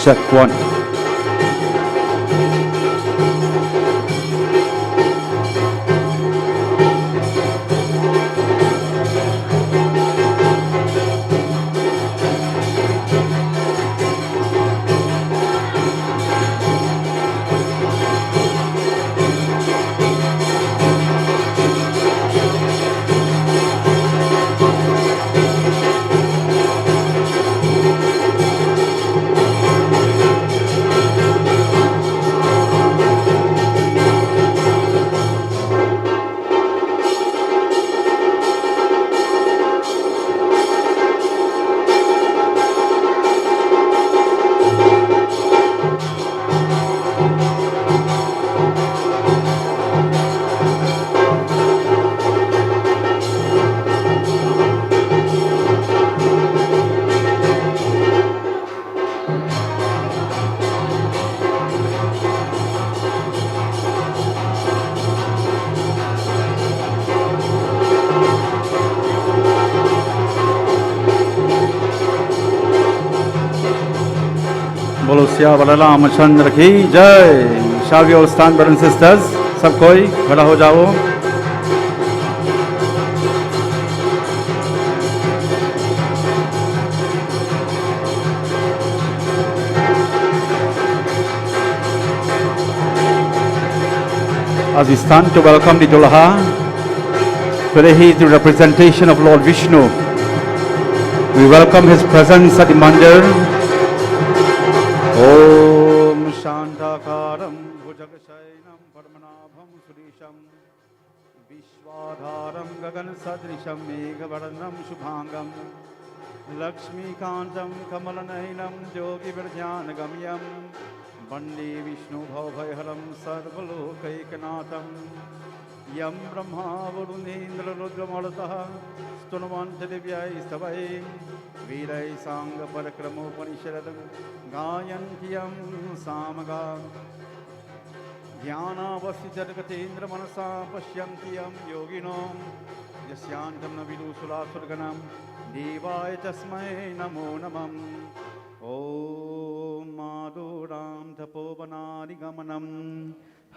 Check one. बोलो सियावर रामचंद्र की जय। Shall we all stand, brothers and sisters? सब कोई खड़ा हो जाओ। As we stand to welcome the Dulaha, today he is the representation of Lord Vishnu. We welcome his presence at the mandir. Om Shantakaram Bhujagashainam Padmanabham Surisham Vishwadharam Gagan Sadrisham Meghavarnam Shubhangam Lakshmi Kantam Kamalanainam Yogi Virjanagamyam Bande Vishnu Bhavaiharam Sarvalokaikanaatam Yam Brahma Varunendra Rudramalataha Stunavanta Divyai Stavai Virai Sangha Parakramo Panisharadam Gayantiyam Samaga Dhyana Vasijadgatendra Manasa Pashyantiyam Yoginom Yasyantam Navidu Sulasurganam Devaya Tasmai Namo Namam Om Madhuram Tapovanari Gamanam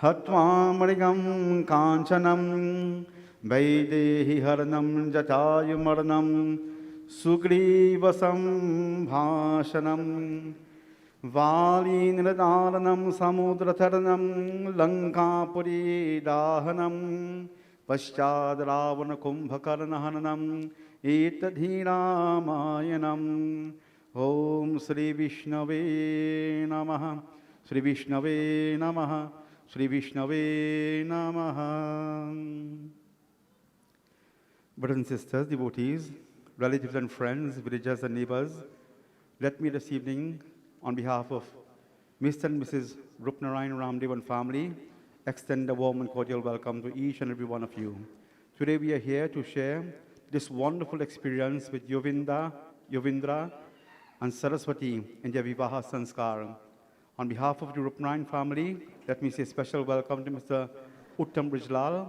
Hatvam Marigam Kanchanam Vaidehi Haranam Jatayu Maranam Sugrivasam Bhashanam Vali Niradaranam Samudratharanam Lankapuri Dahanam Paschad Ravana Kumbhakarnahanam Etadhira Mayanam Om Sri Vishnave Namaha Sri Vishnave Namaha Sri Vishnave Namaha. Brothers and sisters, devotees, relatives and friends, villagers and neighbors, let me this evening, on behalf of Mr. and Mrs. Rupnarayan Ramdev and family, extend a warm and cordial welcome to each and every one of you. Today we are here to share this wonderful experience with Yovindra and Saraswati in their Vivah Sanskar. On behalf of the Rupnarayan family, let me say a special welcome to Mr. Uttam Brijlal,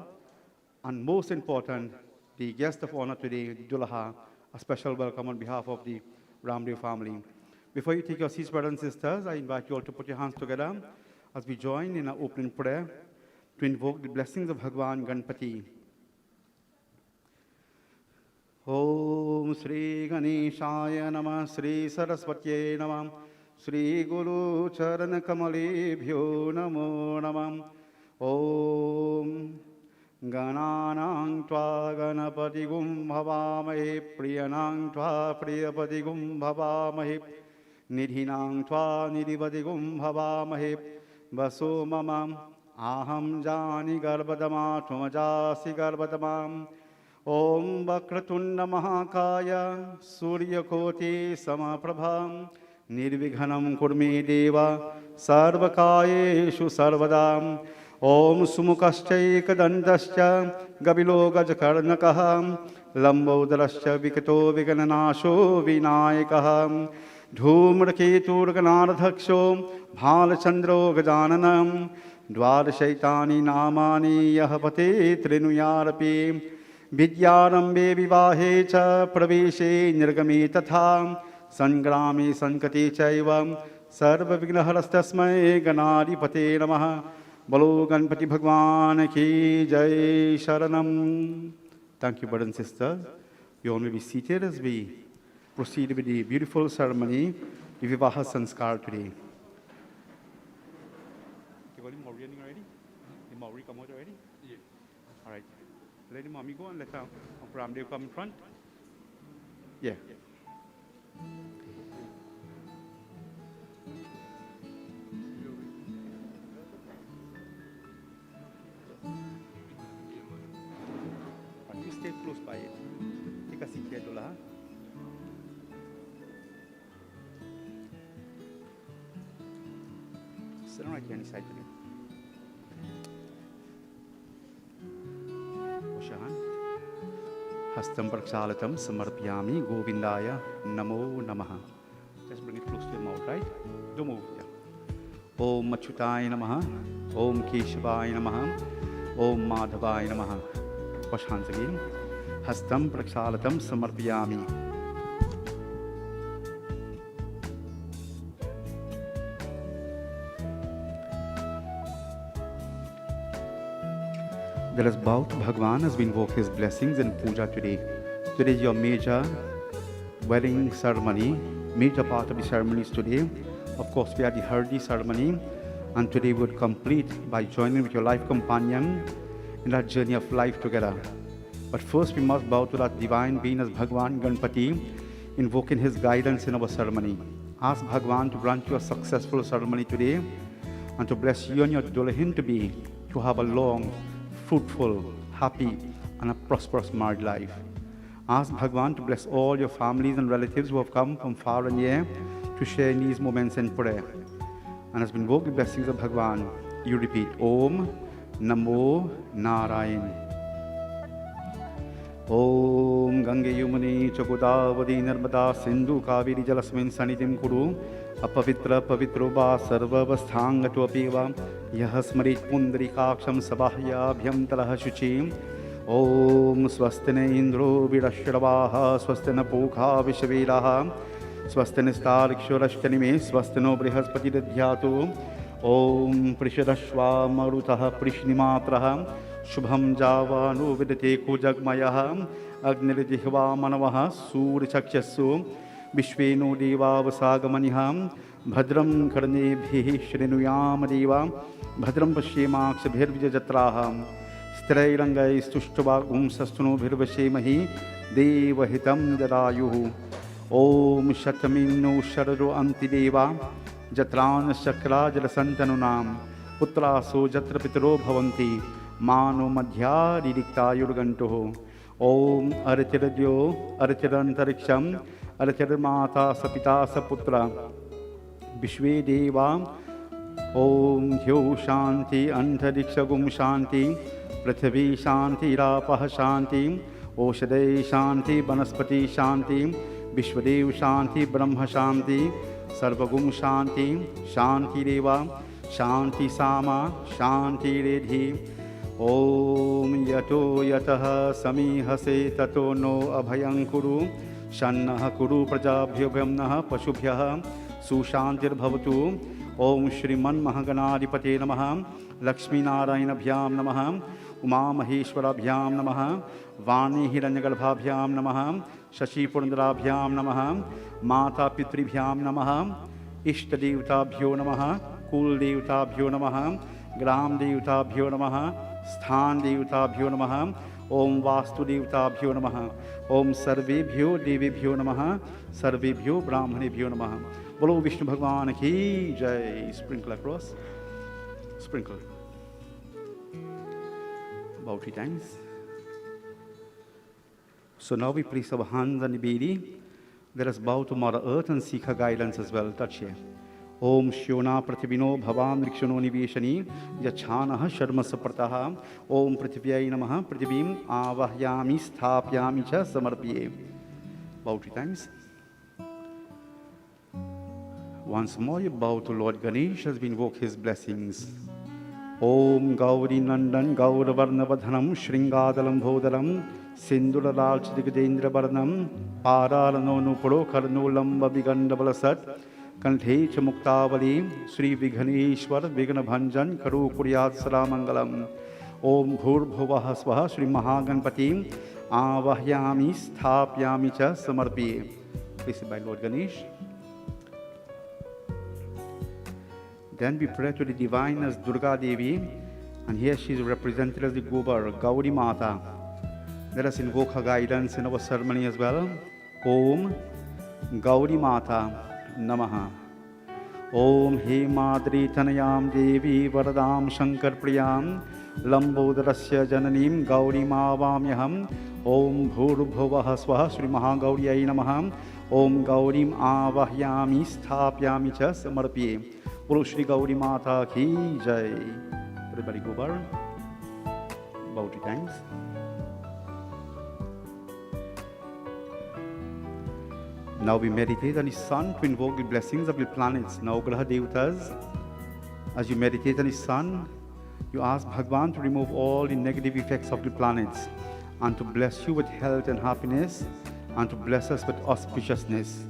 and most important, the guest of honor today, the Dulaha. A special welcome on behalf of the Ramdev family. Before you take your seats, brothers and sisters, I invite you all to put your hands together as we join in our opening prayer to invoke the blessings of Bhagwan Ganpati. Om Sri Ganeshaya Namah Sri Saraswati Namah Sri Guru Charana Kamalebhyo Namo Namah Om Gananang Tva Ganapatigum Bhavamahe Priyanang Tva Priyapatigum Bhavamahe Nidhinang Tva Nidhipatigum Bhavamahe Vaso Mamam Aham Jani Garbhadama Tvamajasi Garbhadamam Om Vakratunda Mahakaya Surya Koti Samaprabham Nirvighanam Kurmi Deva Sarvakayeshu Sarvadam Om Sumukaschaika Dandascha Gabilo Gajakarnakaham Lambodarascha Vikato Vigananasho Vinayakaham Dhumraketur Ganardhaksho Bhalachandro Gajananam Dvadashaitani Namani Yahapate Trinuyarapi Vidyarambe Vivahe Cha Praveshe Nirgame Tatha Sangrami Sankati Chaivam सर्वविघ्नहरस्तस्मै गणाधिपते नमः। बोलो गणपति भगवान की जय शरणम. Thank you, brothers and sisters. You all may be seated as we proceed with the beautiful ceremony, the Vivah Sanskar today. Okay, the Maori already? The Maori come out already? Yeah. All right. Let the mommy go and let Uncle Ramdev come in front. Yeah. You stay close by it. Take a seat here, Dula. Sit right here on the side today. Wash your hand. Hastam prakshalatam samarpyami govindaya namo namaha. Just bring it close to your mouth, right? Don't move. Yeah. Om Achyutaya namaha. Om Keshavaya namaha. Om Madhavaya namaha. Wash hands again. Hastam prakshalatam samarpyami. Let us bow to Bhagwan as we invoke his blessings and puja today. Today is your major wedding ceremony, major part of the ceremonies today. Of course, we are the Hardi ceremony, and today we would complete by joining with your life companion in that journey of life together. But first we must bow to that divine being as Bhagwan Ganpati, invoking his guidance in our ceremony. Ask Bhagwan to grant you a successful ceremony today and to bless you and your Dulahin to have a long, fruitful, happy and a prosperous married life. Ask Bhagwan to bless all your families and relatives who have come from far and near to share in these moments in prayer. And as we invoke the blessings of Bhagwan, you repeat Om Namo Narayan. Om Gange Yumani Chagodavadi Narmada Sindhu Kaveri Jalasmin Sanitim Kuru Apavitra Pavitroba Sarvavasthangatu Apiva Yahasmarit Pundarikaksham Sabahya Bhyamtalaha Shuchim Om Swastene Indro Vidashravaha Swastena Pukha Vishaviraha Swastene Starikshurashtanime Swasteno Brihaspati Dadhyatu Om Prishadashva Marutaha Prishnimatraha Shubham Javanu Vidate Kujagmayaha Agnirjihva Manavaha Surchakyasu Vishvenu Deva Vasagamaniha Bhadram Karnebhi Shrinuyam Deva Bhadram Pashemaksh Bhirvijatraha Strairangai Stushtavagum Sastuno Bhirvashemahi Devahitam Dadayuhu Om Shataminu Sharadu Antideva Jatran Shakra Jalasantanunam Putraso Jatra Pitro Bhavanti Mano Madhya Didikta Yurgantuho Om Aratiradyo Aratirantariksham Aratiramata Sapita Saputra Vishve Deva Om Hyo Shanti Antarikshagum Shanti Prithavi Shanti Rapah Shanti Oshade Shanti Banaspati Shanti Vishwadev Shanti Brahma Shanti Sarvagum Shanti Shanti Deva Shanti Sama Shanti Redhi Om Yato Yataha Samihase Tato No Abhayam Kuru Shannaha Kuru Prajabhyo Vyamnaha Pashubhyaha Sushantir Bhavatu Om Shriman Mahaganadipate Namaha Lakshmi Narayana Bhyam Namaha Uma Maheshwara Bhyam Namaha Vani Hiranyagarbhabhyam Namaha Shashi Purandra-bhyam Namaha Mata Pitri-bhyam Namaha Ishtadevta-bhyo Namaha Kul-devta-bhyo Namaha Gram-devta-bhyo Namaha Sthan-devta-bhyo Namaha Om Vastu-devta-bhyo Namaha Om Sarve-bhyo Devi-bhyo Namaha Sarve-bhyo Brahmane-bhyo Namaha. Bolo Vishnu Bhagwan ki jai. Sprinkle across. Sprinkle. About 3 times. So now we place our hands on the bedi. Let us bow to Mother Earth and seek her guidance as well. Touch here. Om Shyona Prathivino Bhavam Rikshono Niveshani Yachanaha Sharma Saprataha Om Prathivyai Namaha Prathivim Avahyami Sthapyami Cha Samarpye. Bow 3 times. Once more you bow to Lord Ganesh as we invoke his blessings. Om Gauri Nandan Gauravarnavadhanam Shringadalam Bhodaram Sinduralal Chidigadendra Varnam Paralano Nupuro Karnulam Babiganda Balasat कंठे च मुक्तावली श्री विघ्नेश्वर विघ्न भंजन करो कुर्यात् सदा मंगलम। ओम भूर्भुवः स्वः श्री महागणपति आवाहयामि स्थापयामि च समर्पये। Please by Lord Ganesh. Then we pray to the divine as Durga Devi, and here she is represented as the Gobar, Gauri Mata. Let us invoke her guidance in our ceremony as well. Om Gauri Mata Namaha. Om He Madri Tanayam Devi Varadam Shankar Priyam Lambodarasya Jananim Gauri Mavamyaham. Om Bhurubhuvah Swaha Sri Mahagauriyai Namaha. Om Gaurim Avahyami Sthapyami Cha Samarpye. Bolo Shri Gauri Mata Ki Jai. Everybody go bar. Bow 3 times. Now we meditate on the sun to invoke the blessings of the planets. Now Graha Devatas, as you meditate on the sun, you ask Bhagwan to remove all the negative effects of the planets and to bless you with health and happiness and to bless us with auspiciousness.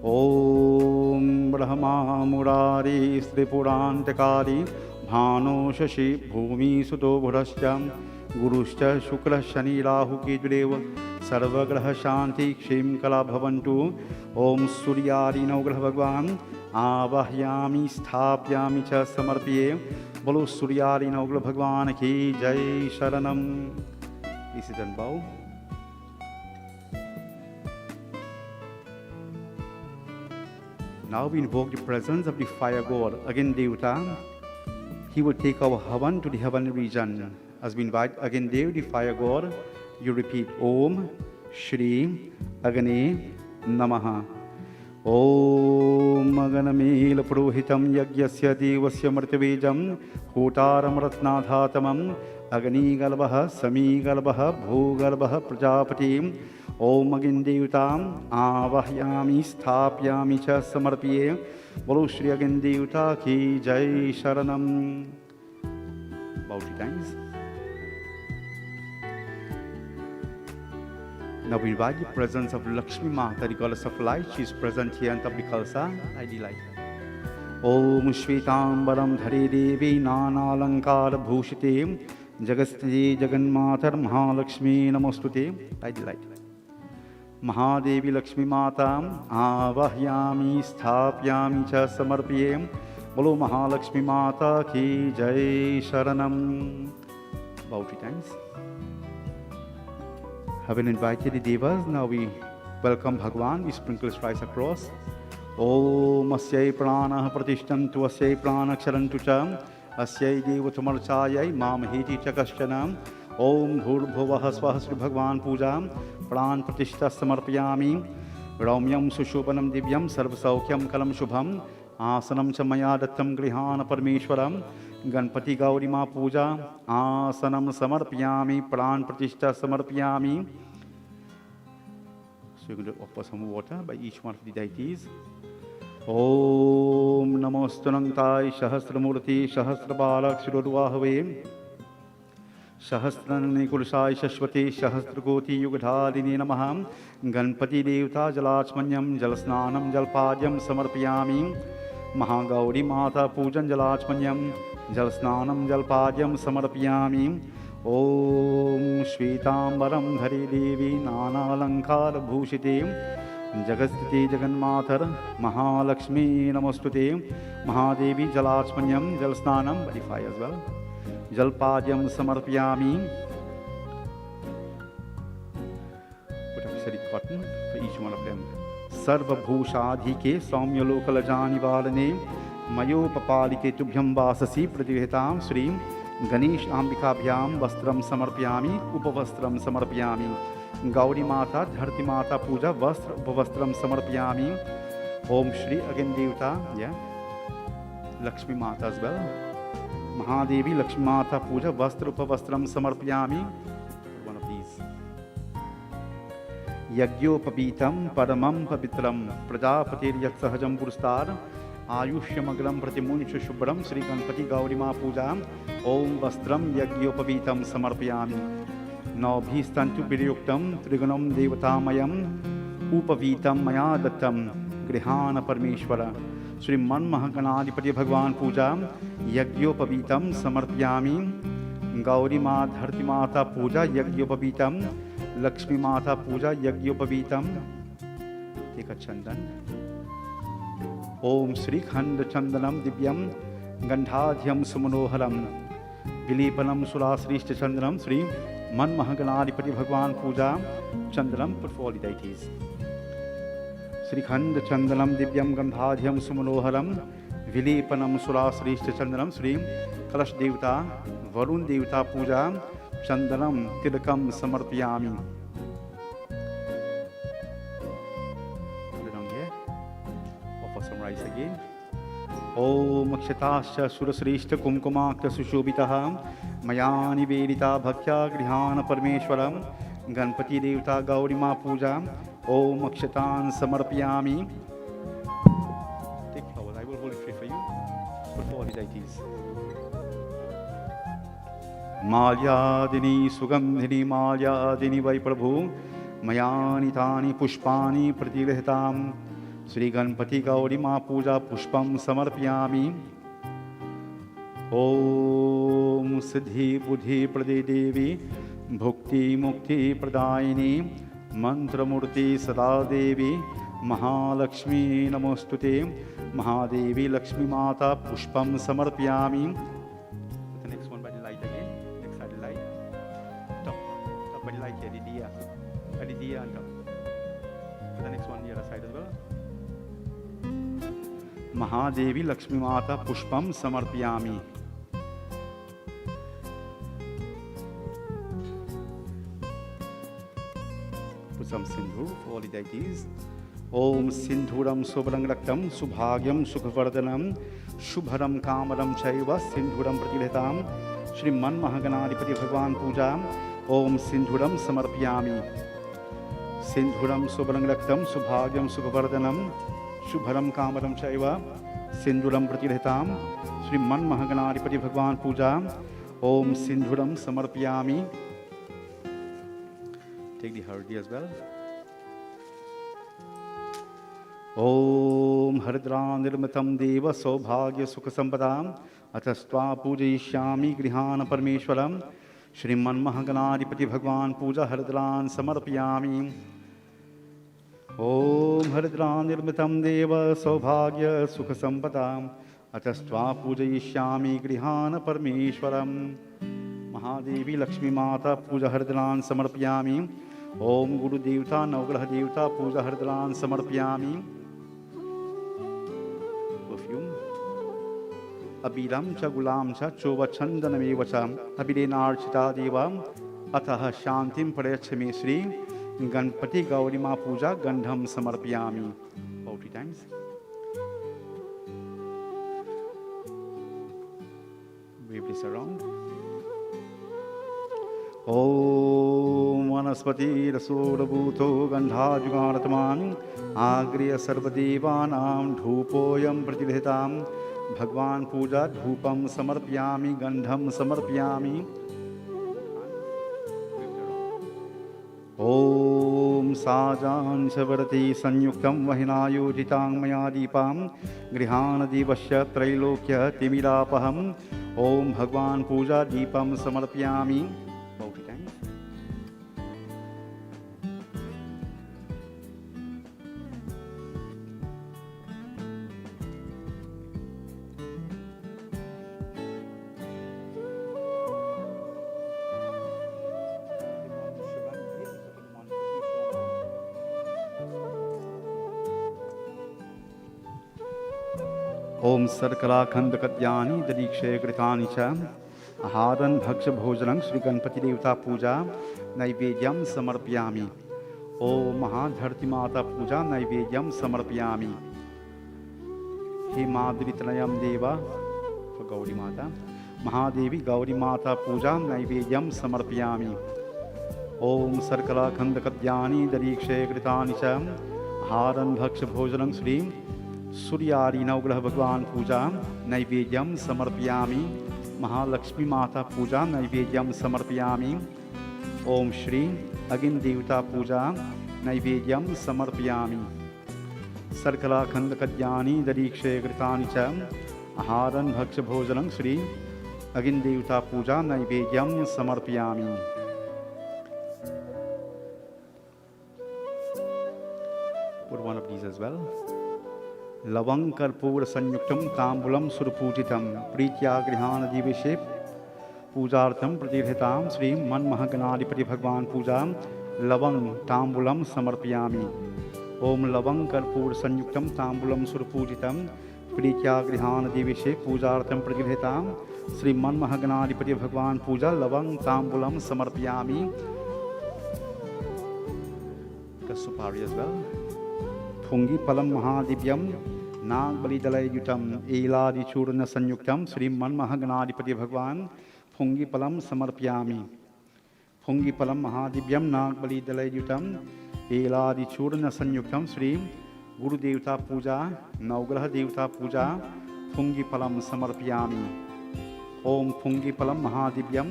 Om Brahma Murari Sri Purantakari Bhano Shashi Bhumi Suto Bhurashcham Guruscha Shukra Shani Rahu Kedureva Sarva Graha Shanti Kshim Kala Bhavantu. Om Suryari Naugraha Bhagwan Avahyami Sthapyami Cha Samarpye. Bolo Suryari Naugraha Bhagwan Ki Jai Sharanam. Please sit and bow. Now we invoke the presence of the fire god, again Devata. He will take our Havan to the heavenly region. As we invite again Dev, the fire god, you repeat Om Shri Agane Namaha. Om Aganamil Purohitam Yagyasya Devasya Martavejam Hotaram Ratnadhatamam Agani Galbaha Sami Galbaha Bho Galbaha Prajapatim. Om Agindevtam Avahyami Sthapyami Cha Samarpye. Bolo Shri Agindevta Ki Jai Sharanam. Bow 3 times. Now we invite the presence of Lakshmi Mata, the goddess of light. She is present here on top of the Khalsa. I delight. Om Shvetambaram Dhari Devi Nana Alankara Bhushite Jagasthe Jaganmatar Mahalakshmi Namostute. I delight. Mahadevi Lakshmi Mata Avahyami Sthapyami Cha Samarpye. Bolo Mahalakshmi Mata Ki Jai Sharanam. Bow 3 times. Having invited the Devas, now we welcome Bhagwan. We sprinkle rice across. Om Asyai Prana Pratishtantu Asyai Prana Ksharantu Cha Asyai Devatamarchayai Mamahiti Chakaschanam. Om Bhurubhuvah Swaha Sri Bhagwan Puja Pran Pratishta Samarpayami. Raumyam Sushobanam Divyam Sarvasaukyam Kalam Shubham Asanam Chamaya Dattam Grihana Parmeshwaram. Ganpati Gauri Ma Puja Asanam Samarpayami Pran Pratishta Samarpayami. So you're going to offer some water by each one of the deities. Om Namostanantai Shahasramurti Shahasrabalak Shirodvahave Shahasranani Kulshai Shashwati Shahastragoti Yugadhalini Namaham. Ganpati Devta Jalachmanyam Jalasnanam Jalpadyam Samarpayami. Mahagauri Mata Pujan Jalachmanyam Jalasnanam Jalpadyam Samarpayami. Om Shvetambaram Dhari Devi Nana Alankara Bhushite Jagastite Jaganmatar Mahalakshmi Namostute. Mahadevi Jalachmanyam Jalasnanam, by the fire as well. Jalpadyam Samarpayami. Put up steady cotton for each one of them. Sarva Bhushadhike Saumya Lokalajani Valane Mayo Papalike Tubhyam Vasasi Prativetam Sri Ganesh Ambikabhyam Vastram Samarpyami Upavastram Samarpyami. Gauri Mata Dharti Mata Puja Vastra Upavastram Samarpyami. Om Shri again Devta, yeah. Lakshmi Mata as well. Mahadevi Lakshmi Mata Puja Vastra Upavastram Samarpyami. One of these. Yagyopavitam Paramam Pavitram Prajapatir Yat Sahajam Purustar Ayushyamagram Pratimuncha Shubram Sri Ganpati Gauri Ma Puja. Om Vastram Yagyopavitam Samarpayami. Now Bhistantu Biryuktam Trigunam Devatamayam Upavitam Maya Dattam गृहान परमेश्वर। श्री मन महागणाधिपति भगवान पूजा यज्ञोपवीतम समर्पयामि। गौरी माँ धरती माता पूजा यज्ञोपवीतम। लक्ष्मी माता पूजा यज्ञोपवीतम। एक चंदन। ओम श्री खंड चंदनम दिव्यम गंधाध्यम सुमनोहरम विलीपनम सुराश्रीष्ट चंदनम। श्री मन महागणाधिपति भगवान पूजा चंदनम पुट फॉर ऑल डाइटीज। श्रीखंड चंदनम दिव्यम गंधाध्यम सुमनोहरम विलीपनम सुराश्रीष्ट चंदनम। श्री कलश देवता वरुण देवता पूजा चंदनम तिलकम समर्पयामि। ओम अक्षताश्च सुरश्रेष्ठ कुमकुमाक्ष सुशोभितः मया निवेदिता भक्त्या गृहान परमेश्वरम। गणपति देवता गौरी माँ पूजा ओम अक्षतान समर्पयामि। Take flowers. I will hold it for you. For all the deities. माल्यादिनी सुगंधिनी माल्यादिनी वै प्रभु मयानि तानि पुष्पाणि प्रतिगृहीताम्। श्री गणपति गौरी माँ पूजा पुष्पम समर्पयामि। ओम सिद्धि बुद्धि प्रदे देवी भुक्ति मुक्ति प्रदायिनी मंत्रमूर्ति सदा देवी महालक्ष्मी नमोस्तुते। महादेवी लक्ष्मी माता पुष्पम समर्पयामि। Next one by the light again. Next side light top by the light here the diya and the next one here side as well. Mahadevi Lakshmi माता पुष्पम समर्पयामि। Put some sindoor for all the deities. ओम सिंधूरम शुभ्रं रक्तम सुभाग्यम सुखवर्धनम शुभरम कामरम चैव सिंधूरम प्रतिगृहीताम्। श्री मन महागणाधिपति भगवान पूजा ओम सिंधूरम समर्पयामि। सिंधूरम शुभ्रं रक्तम सुभाग्यम सुखवर्धनम शुभरम कामरम चैव सिंधूरम प्रतिगृहीताम्। श्री मन महागणाधिपति भगवान पूजा ओम सिंधूरम समर्पयामि। Take the hardi as well. ओम हरिद्रा निर्मितं देव सौभाग्य सुख संपदाम् अतस्त्वा पूजयिष्यामि गृहान परमेश्वरम्। श्री मन महागणाधिपति भगवान पूजा हरिद्रान् समर्पयामि। ओम हरिद्रा निर्मितं देव सौभाग्य सुख संपदाम् अतस्त्वा पूजयिष्यामि गृहान परमेश्वरम्। महादेवी लक्ष्मी माता पूजा हरिद्रान् समर्पयामि। ओम गुरु देवता नवग्रह देवता पूजा हरिद्रान् समर्पयामि। अबीरम च गुलाम च चोवचंदनमेव च अबिरेनार्चिता देवा अतः शांतिं प्रयच्छ मे। श्री गणपति गौरी माँ पूजा गंधम समर्पयामि। 40 times. Wave this around. ओम वनस्पति रसोरभूतो गंधाजुगानतमान् आग्र्य सर्वदेवानां धूपोऽयं प्रतिगृहीताम्। भगवान पूजा धूपम समर्पयामि गंधम समर्पयामि। ओम साजान् सवरति संयुक्तं वहिनायोजितां मया दीपां गृहान दीपस्य त्रैलोक्य तिमिरापहम्। ओम भगवान पूजा दीपम समर्पयामि। ओम सर्कराखंड कद्यानि दलीक्षय कृतानि च आहारन भक्ष भोजनं श्री गणपति देवता पूजा नैवेद्यम समर्पयामि। ओम महाधरती माता पूजा नैवेद्यम समर्पयामि। हे माद्रितनयम देवा गौरी माता महादेवी गौरी माता पूजा नैवेद्यम समर्पयामि। ओम सर्कराखंड कद्यानि दलीक्षय कृतानि च आहारन भक्ष भोजनं श्री सूर्यादि नवग्रह भगवान पूजा नैवेद्यम समर्पयामि। महालक्ष्मी माता पूजा नैवेद्यम समर्पयामि। ओम श्री अग्नि देवता पूजा नैवेद्यम समर्पयामि। सर्कलाखंड कल्याणी दरीक्षे कृतानि च आहारं भक्ष्य भोजनं श्री अग्निदेवता पूजा नैवेद्यं समर्पयामि. Put one of these as well. लवंग कर्पूर संयुक्तम तांबूलम सुरपूजितम प्रीत्या गृहान दिवसे पूजार्थम प्रतिष्ठितां श्री मनमहगणाधिपति भगवान पूजा लवंग तांबूलम समर्पयामि. ओम लवंग कर्पूर संयुक्तम तांबूलम सुरपूजितम प्रीत्या गृहान दिवसे पूजार्थम प्रतिष्ठितां श्री मनमहगणाधिपति भगवान पूजा लवंग तांबूलम समर्पयामि. Supari as well. Phungi palam mahadivyam नागबलिदलयुतम एलादिचूर्ण संयुक्तम Shri मनमहगणाधिपति भगवान फुंगी पलम समर्पयामि. फुंगी पलम महादिव्यम नागबलिदलयुतम एलादिचूर्ण संयुक्तम श्री गुरुदेवता पूजा नवग्रह देवता पूजा फुंगी पलम समर्पयामि. ओम फुंगी पलम महादिव्यम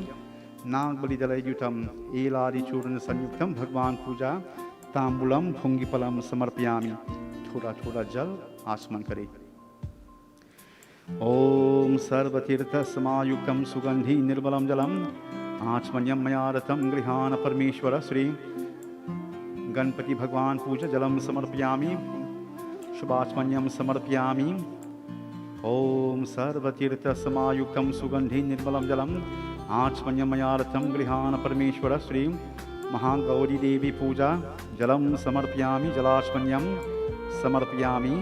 नागबलिदलयुतम एलादिचूर्ण संयुक्तम भगवान पूजा तांबूलम फुंगी पलम समर्पयामि. थोड़ा थोड़ा जल आचमन करें. ओम सर्वतीर्थ समायुक्तम सुगंधि निर्मलम जलम आचमन्यम मया रतम गृहान परमेश्वर श्री गणपति भगवान पूजा जलम समर्पयामि. शुभाचमन्यम समर्पयामि. ओम सर्वतीर्थ समायुक्तम सुगंधि निर्मलम जलम आचमन्यम मया रतम गृहान परमेश्वर श्री महागौरी देवी पूजा जलम समर्पयामि. जलाचमन्यम समर्पयामि.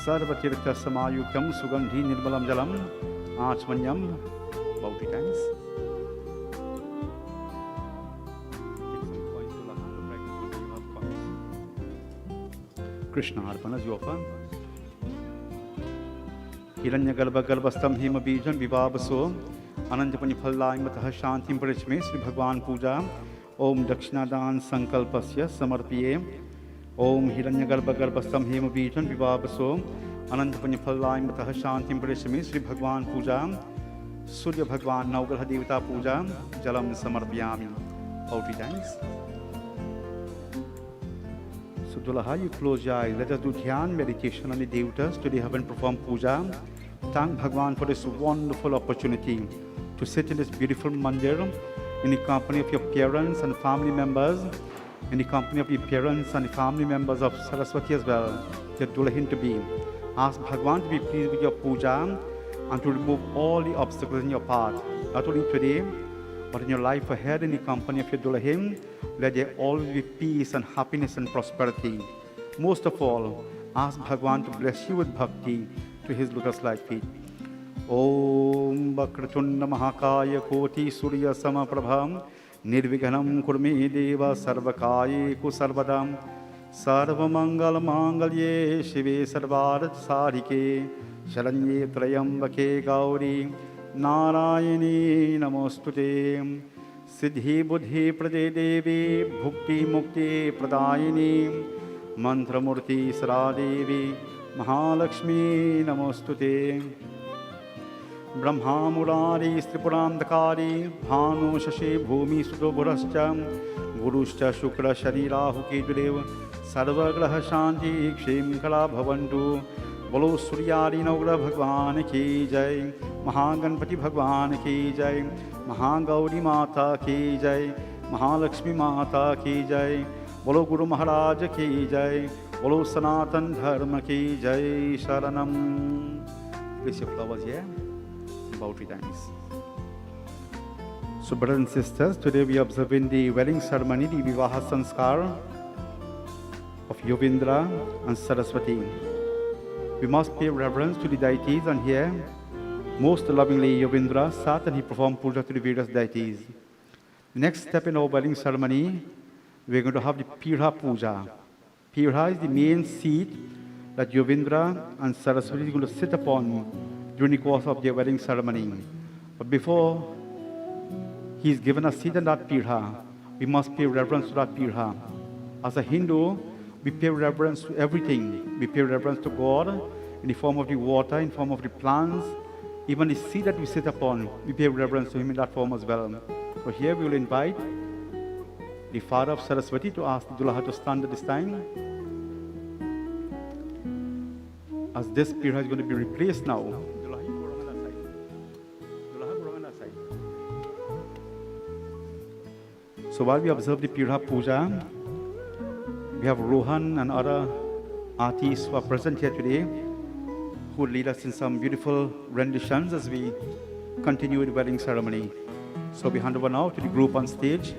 सर्वतीर्थ समायुक्तम सुगंधि निर्मलम जलम आचमन्यम. About it times. Krishna Arpana Yofa. हिरण्यगर्भ गर्भस्थम हिम बीजन विवावसो अनंतपनि फलदायमतः शांतिं परिचमे श्री भगवान पूजा. ओम दक्षिणादान संकल्पस्य समर्पये. ओम हिरण्यगर्भ गर्भस्थम हेम बीजन विवावसो अनंतपनि फलदायमतः शांतिं परिचमे श्री भगवान पूजा. सूर्य भगवान नवग्रह देवता पूजा जलम समर्पयामि. 40 times. So Dulaha, you close your eyes. Let us do dhyan meditation on the devatas. Today have been performed puja. Thank Bhagwan for this wonderful opportunity to sit in this beautiful mandir in the company of your parents and family members, in the company of your parents and the family members of Saraswati as well, your Dulahin to be. Ask Bhagwan to be pleased with your puja and to remove all the obstacles in your path, not only today, but in your life ahead in the company of your Dulahin. Let there always be peace and happiness and prosperity. Most of all, ask Bhagwan to bless you with bhakti to his lotus-like feet. Om Vakratunda Mahakaya Koti Surya Samaprabham Nirvighanam Kurme Deva Sarvakaye Kusarvadam Sarvamangal Mangalye Shive Sarvarat Sarike Sharanye Trayambake Gauri Narayani Namostute Siddhi Buddhi Prade Devi Bhukti Mukti Pradayini Mantramurti Saradevi Mahalakshmi Namostute Brahma Murari Stripurandakari Bhanu Shashi Bhumi Sudobhurascha Guruscha Shukra Sharirahu Kedudev Sarvagraha Shanti Kshim Kala Bhavantu Bolo Suryari Nagra Bhagwan Ki Jai Mahaganpati Bhagwan Ki Jai Mahagauri Mata Ki Jai Mahalakshmi Mata Ki Jai Bolo Guru Maharaj Ki Jai Bolo Sanatan Dharma Ki Jai Sharanam. Place your flowers here. About 3 times. So brothers and sisters, today we are observing the wedding ceremony, the Vivah Sanskar of Yovindra and Saraswati. We must pay reverence to the deities, and here most lovingly Yovindra sat and he performed puja to the various deities. The next step in our wedding ceremony, we are going to have the Pirha Puja. Pirha is the main seat that Yovindra and Saraswati is going to sit upon during the course of their wedding ceremony. But before he is given a seat in that Pirha, we must pay reverence to that Pirha. As a Hindu, we pay reverence to everything. We pay reverence to God in the form of the water, in the form of the plants, even the seat that we sit upon, we pay reverence to him in that form as well. So here we will invite the father of Saraswati to ask the Dulaha to stand at this time. as this pira is going to be replaced now. So while we observe the pira puja, we have Rohan and other artists who are present here today who will lead us in some beautiful renditions as we continue the wedding ceremony. So we hand over now to the group on stage.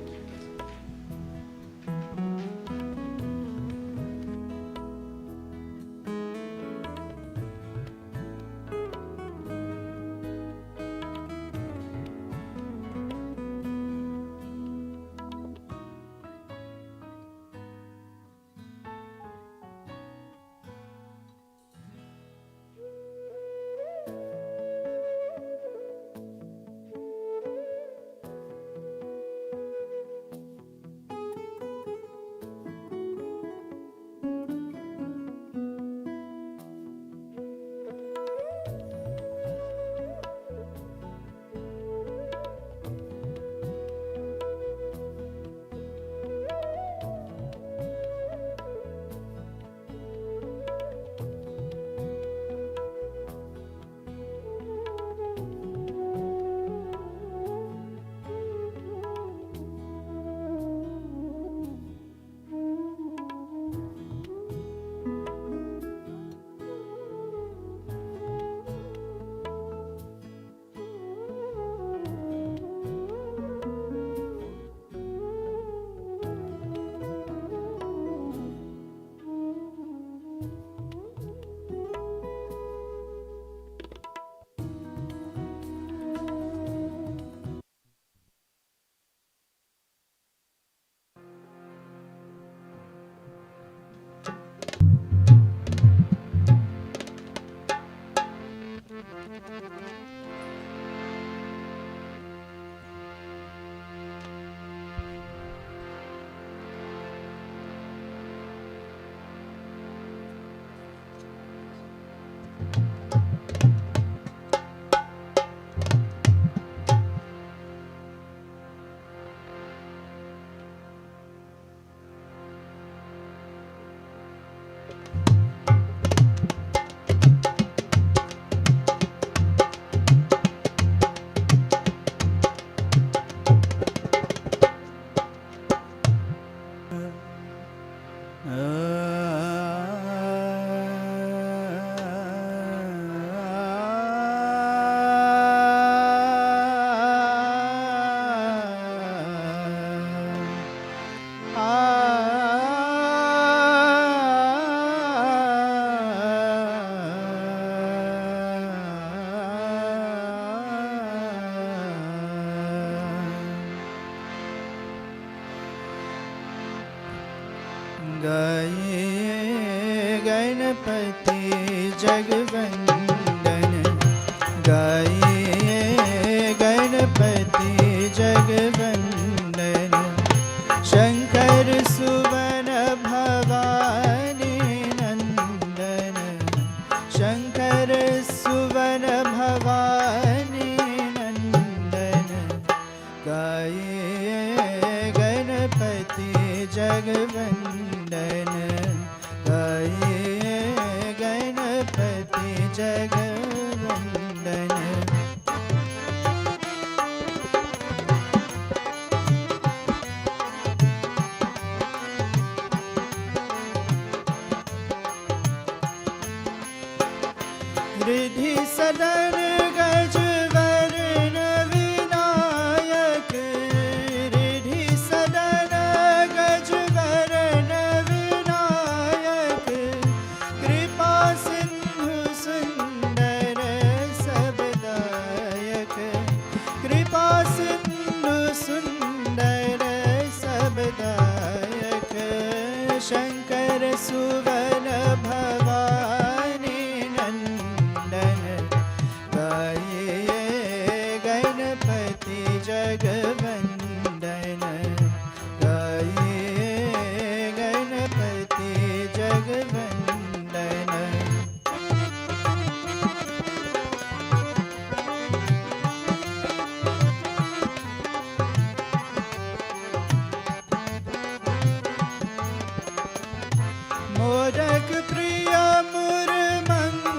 Modak प्रिय मुर मंग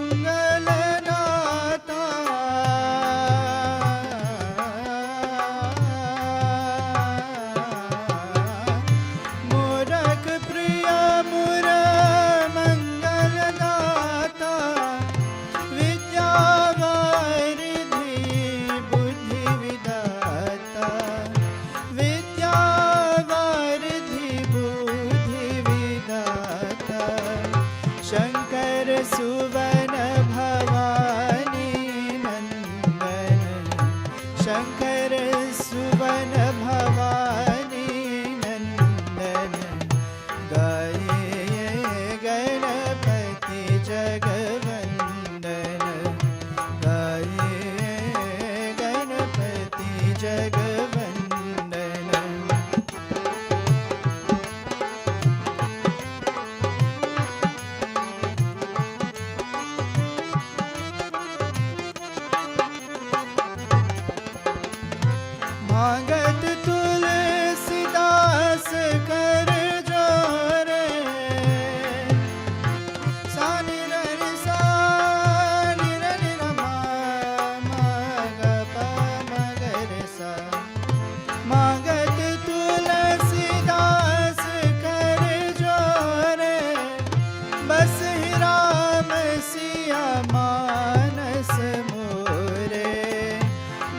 मानस मोरे,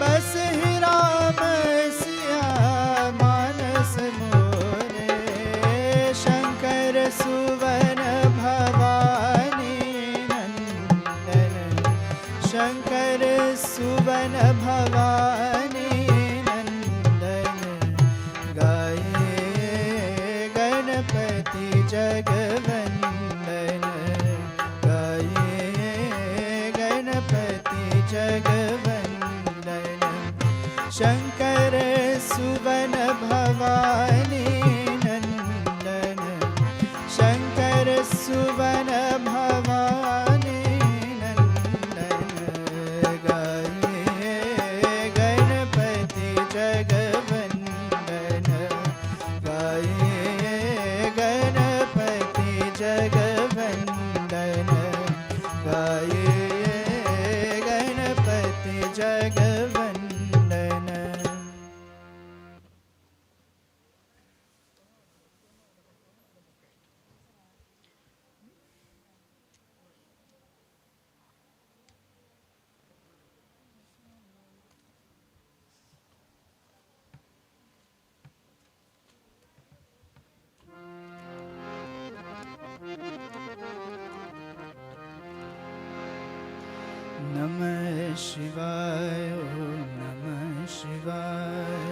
बस ही राम सिया मानस मोरे। शंकर सुवन भवानी नंदन, शंकर सुवन भवानी नंदन, गाये गणपति जगवंदन, गाये गणपति जगवंदन। शंकर सुवन भवानी नंदन, शंकर सुवन भवानी नंदन, गाये गणपति जगवंदन, गाये गणपति जगवंदन, गाये गणपति जगवंदन। नमः शिवाय, ओम नमः शिवाय,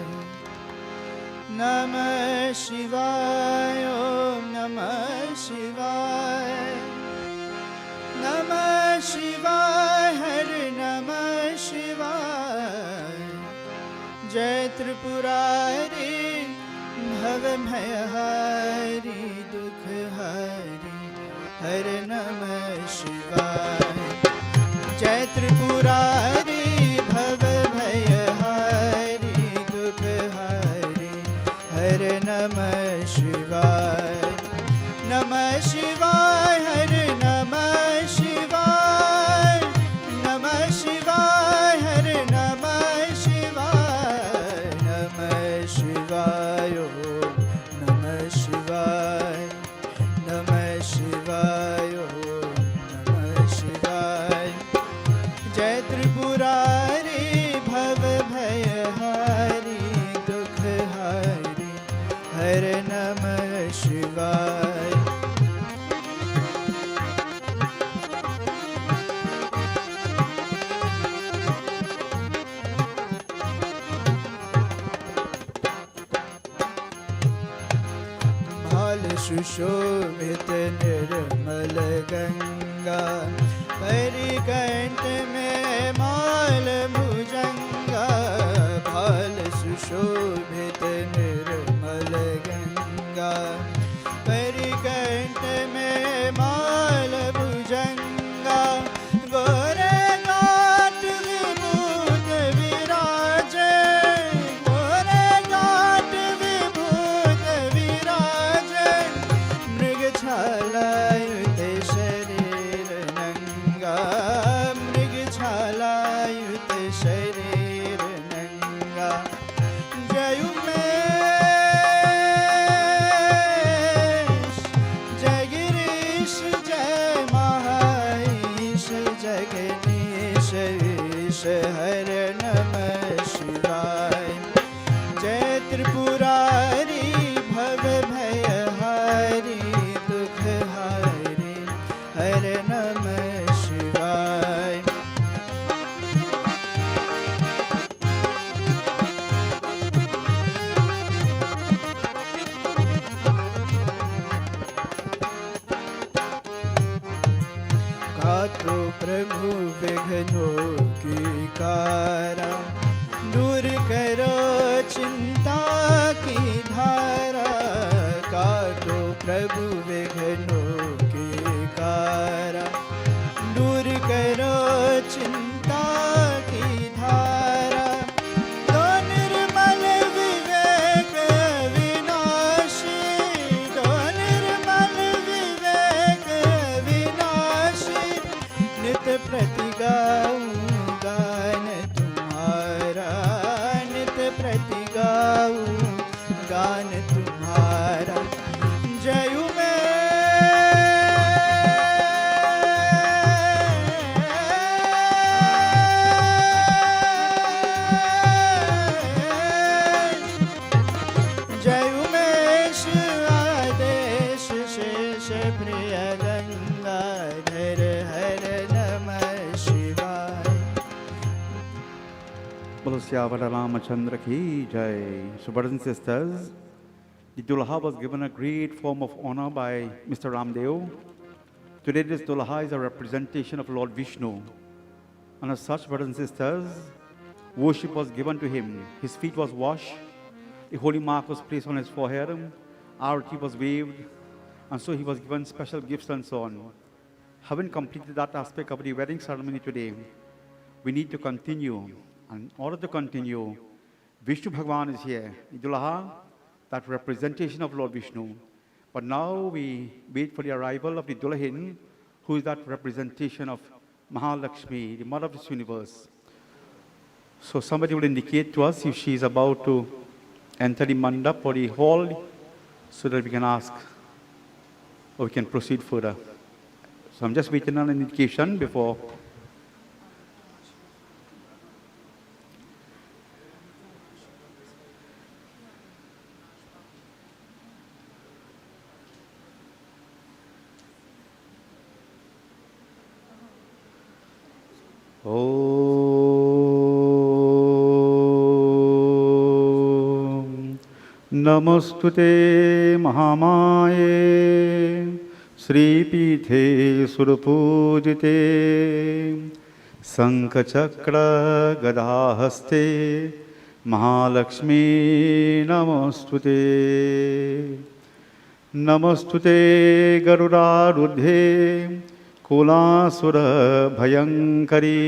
नमः शिवाय, ओम नमः शिवाय, नमः शिवाय, हरे नमः शिवाय। जय त्रिपुरारी भवभयहारी दुःखहारी, हरे नमः शिवाय। जय त्रिपुरारी भवभयहारी दुःखहारी, हरे नमः शिवाय। नमः शिवाय, हरे नमः शिवाय, नमः शिवाय, हरे नमः शिवाय, नमः शिवाय, ओम नमः शिवाय, नमः शिवाय, ओम नमः शिवाय। जय त्रिपुरारी भवभयहारी दुःखहारी, हरे नमः शिवाय। भाल सुशोभित निर्मल गंगा, परिकंठ में माल भुजंगा। भाल सुशोभित निर्मल गंगा, परिकंठ में माल भुजंगा। गोरे गाट विभूत विराजे, गोरे गाट विभूत विराजे। मृग छालायुत शरीर नंगा, मृग छालायुत शरीर नंगा। जयुमेश जगरीश, जय महाईश जगदीश ईश, हरे नमः शिवाय। जय त्रिपुरारी भवभयहारी दुःखहारी, हरे नमः शिवाय। गातो प्रभु विघ्नों की कारा, दूर करो चिंता की धारा। काटो प्रभु विघ्नों की कारा, दूर करो चिंता की धारा। दो निर्मल विवेक विनाशी, दो निर्मल विवेक विनाशी। नित प्रति गाऊं गान तुम्हारा, नित प्रति गाऊं गान तुम्हारा। जयु में Syavala Ramachandra ki jai. So, brothers and sisters, the Dulha was given a great form of honor by Mr. Ramdev. Today, this Dulha is a representation of Lord Vishnu. And as such, brothers and sisters, worship was given to him. His feet was washed, the holy mark was placed on his forehead, arati was waved, and so he was given special gifts and so on. Having completed that aspect of the wedding ceremony today, we need to continue. And in order to continue, Vishnu Bhagavan is here. The Dulaha, that representation of Lord Vishnu. But now we wait for the arrival of the Dulahin, who is that representation of Mahalakshmi, the mother of this universe. So somebody will indicate to us if she is about to enter the mandap or the hall, so that we can ask or we can proceed further. So I'm just waiting on an indication before. Om Namostute Mahamaye Sri Pithe Surapujite Sankachakra Gadahaste Mahalakshmi Namostute Namostute Garudarudhe Kulasura Bhayankari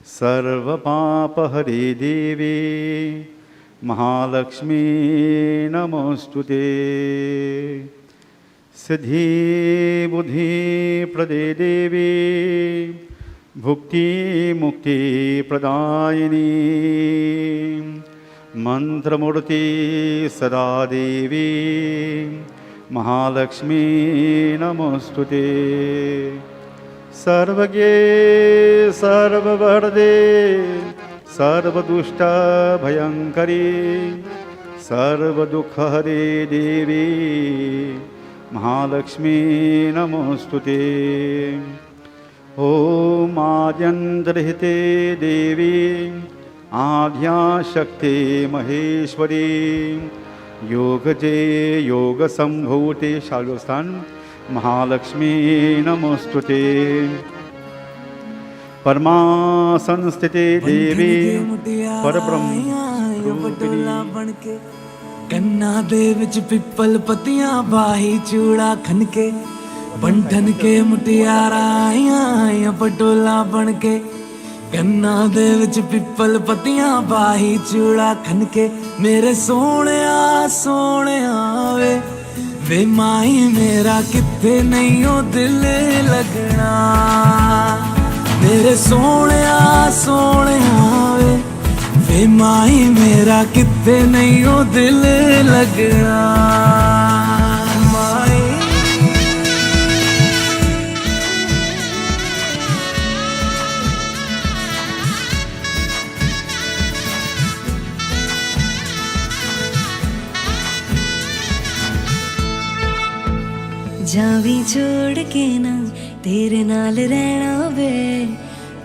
Sarva Papa Hari Devi Mahalakshmi Namostute Siddhi Buddhi Prade Devi Bhukti Mukti Pradayini Mantramurti Sada Devi Mahalakshmi Namostute Sarvagye Sarvavarde Sarvadushta Bhayankari Sarvadukkhare Devi Mahalakshmi Namostute Om Adyantrahite Devi Adhya Shakti Maheshwari Yogaje Yoga Sambhute Shalostan Mahalakshmi Namostute Parma Sanstite Devi Parabrahma कन्ना दे विच पिपल पतियां बाही चूड़ा खनके बंधन के मुटियारा आया पटोला बनके कन्ना दे विच पिपल पतियां बाही चूड़ा खनके मेरे सोहणिया सोहणिया वे माई मेरा किथे नहीं ओ दिल लगना मेरे सोहणिया सोहणिया वे माई मेरा किथे नहीं ओ दिल लगना माई जावी छोड़ के ना तेरे नाल रहना वे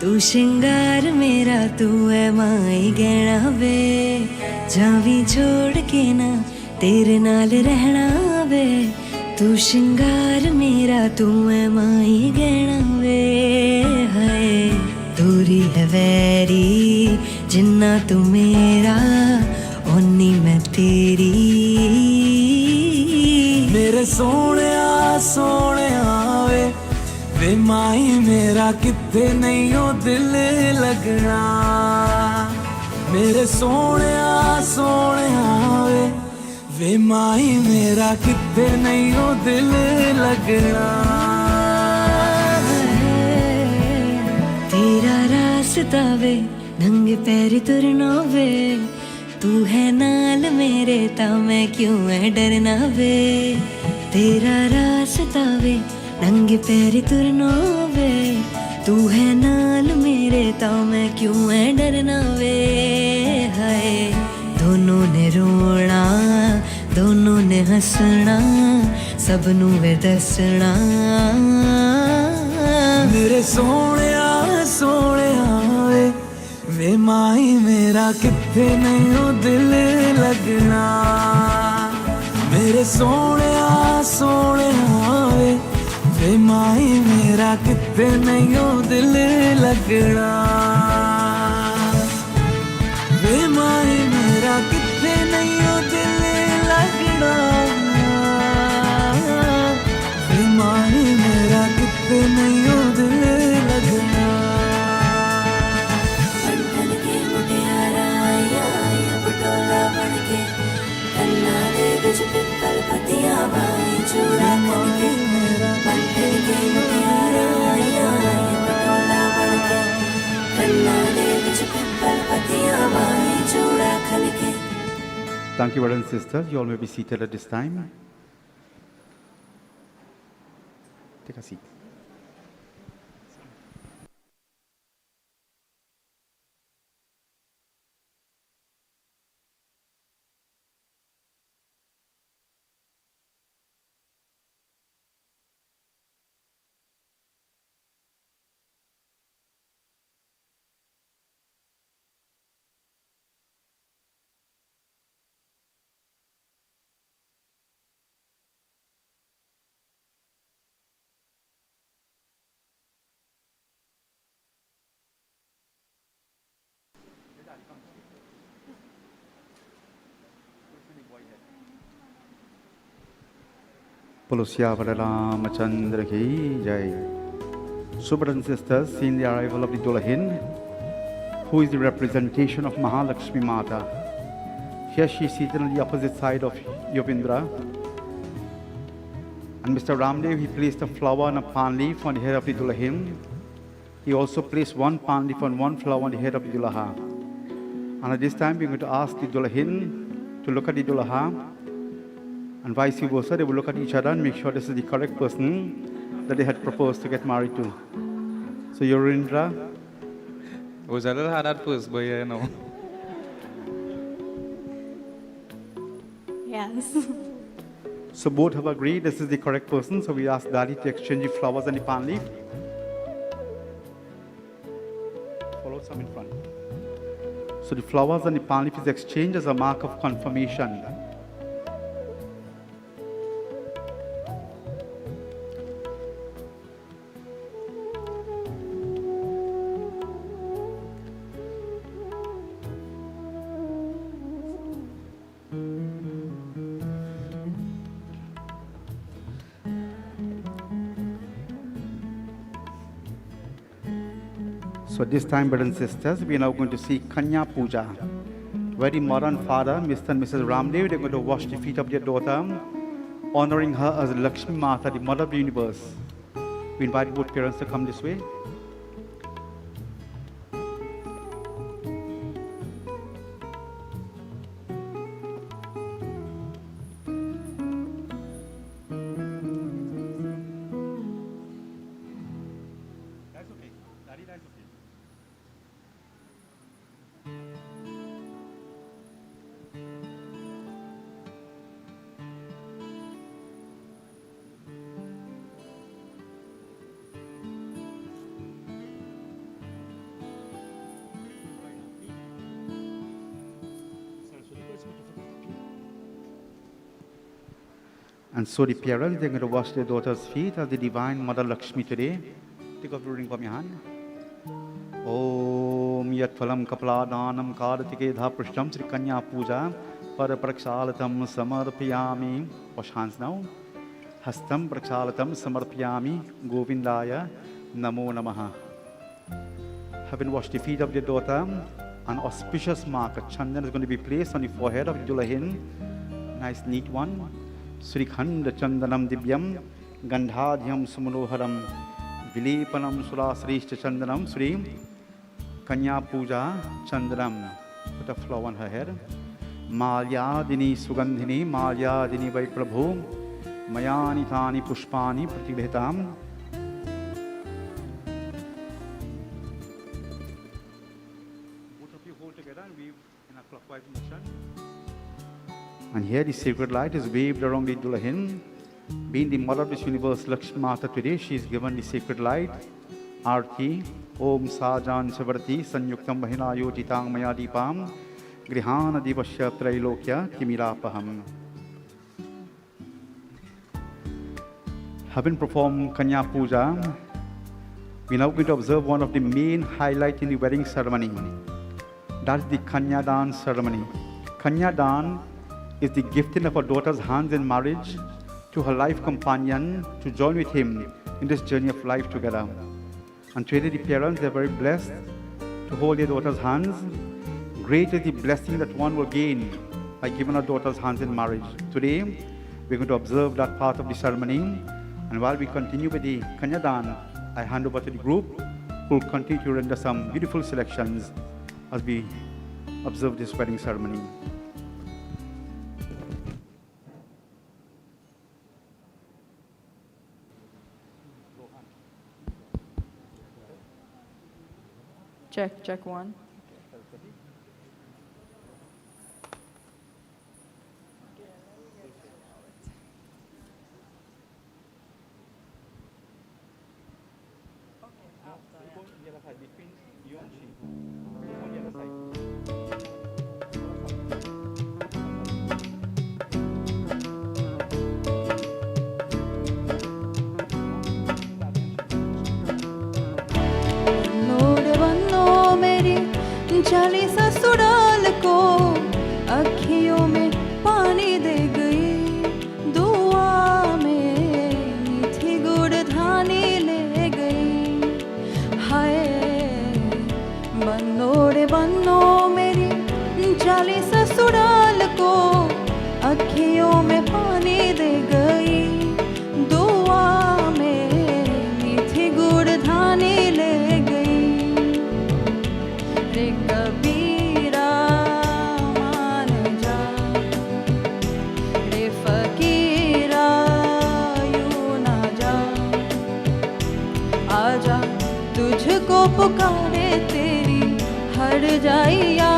तू श्रृंगार मेरा तू है माई गहना वे जावी छोड़ के ना तेरे नाल रहना वे तू श्रृंगार मेरा तू है माई गहना वे हाय दूरी है वैरी जिन्ना तू मेरा ओनी मैं तेरी मेरे सोहणिया सोहणिया वे माई मेरा किथे नहीं ओ दिल लगना मेरे सोहणिया सोहणिया वे माई मेरा किथे नहीं ओ दिल लगना तेरा रास्ता वे नंगे पैरी तुरना वे तू है नाल मेरे ता मैं क्यों है डरना वे तेरा रास्ता वे नंगे पैरी तुरना वे तू है नाल मेरे ता मैं क्यों है डरना वे हाय दोनों ने रोना दोनों ने हंसना सबनू वे दसना मेरे सोहणिया सोहणिया वे माई मेरा किथे नहीं हो दिल लगना मेरे सोने वे माई मेरा किथे नहीं हो दिल लगना वे माई मेरा किथे नहीं हो दिल लगना वे माई मेरा किथे नहीं हो दिल लगना बंधन के मुटियारा आया पटोला बनके कन्ना दे बिच पिपल पतिया बाई चूड़ा खनके बंधन के मुटियारा आया पटोला बनके कन्ना दे बिच पिपल पतिया बाई चूड़ा खनके. Thank you, brothers and sisters. You all may be seated at this time. Take a seat. Pulusya Ramachandra ki jai. So, brothers and sisters, seeing the arrival of the Dulahin, who is the representation of Mahalakshmi Mata. Here she is seated on the opposite side of Yovindra. And Mr. Ramdev, he placed a flower and a palm leaf on the head of the Dulahin. He also placed one palm leaf and one flower on the head of the Dulaha. And at this time, we're going to ask the Dulahin to look at the Dulaha. And vice versa, they will look at each other and make sure this is the correct person that they had proposed to get married to. So, Yorindra. It was a little hard at first, but yeah, you know. Yes. So, both have agreed this is the correct person. So, we ask Daddy to exchange the flowers and the palm leaf. Follow some in front. So, the flowers and the palm leaf is exchanged as a mark of confirmation. So at this time, brothers and sisters, we are now going to see Kanya Puja, where the mother and father, Mr. and Mrs. Ramdev, they're going to wash the feet of their daughter, honoring her as Lakshmi Mata, the mother of the universe. We invite both parents to come this way. That's okay. Daddy, that's okay. And so the parents, they're going to wash their daughter's feet as the divine Mother Lakshmi today. Take off your ring from your hand. Om Yat Phalam Kapladanam Kartike Dha Prishtam Sri Kanya Puja Para Prakshalatam Samarpyami. Wash hands now. Hastam Prakshalatam Samarpyami Govindaya Namo Namaha. Having washed the feet of their daughter, an auspicious mark, a chandan, is going to be placed on the forehead of the Dulahin. Nice neat one. Sri Khanda Chandanam Dibyam Gandhadhyam Sumanoharam Vilepanam Sura Srishta Chandanam Sri Kanya Puja Chandanam. Put a flower on her head. Malyadini Sugandhini Malyadini Vai Prabhu Mayani Tani Pushpani Pratibhetam. Both of you hold together and weave in a clockwise motion. And here the sacred light is waved around the Dulahin. Being the mother of this universe, Lakshmi Mata, today she is given the sacred light, Aarti, ओम साजान सवर्ति संयुक्तं महिला योजितां मया दीपां गृहान दिवस्य त्रैलोक्य तिमिरापहम. Having performed Kanya Puja, we now going to observe one of the main highlights in the wedding ceremony. That's the Kanya Dan ceremony. Kanya Dan is the gifting of a daughter's hands in marriage to her life companion to join with him in this journey of life together. And today the parents are very blessed to hold their daughter's hands. Great is the blessing that one will gain by giving her daughter's hands in marriage. Today, we're going to observe that part of the ceremony. And while we continue with the Kanyadan, I hand over to the group who will continue to render some beautiful selections as we observe this wedding ceremony. Check one. चली ससुराल को अखियों में पानी दे गई, दुआ में मीठी गुड़ धानी ले गई. हाय बन्नो मेरी चली ससुराल को अखियों में पानी दे गई, दुआ में मीठी गुड़ धानी ले गई. रे कबीरा मान जा, रे फकीरा यूं ना जा, आजा तुझको पुकारे तेरी हर जाइया.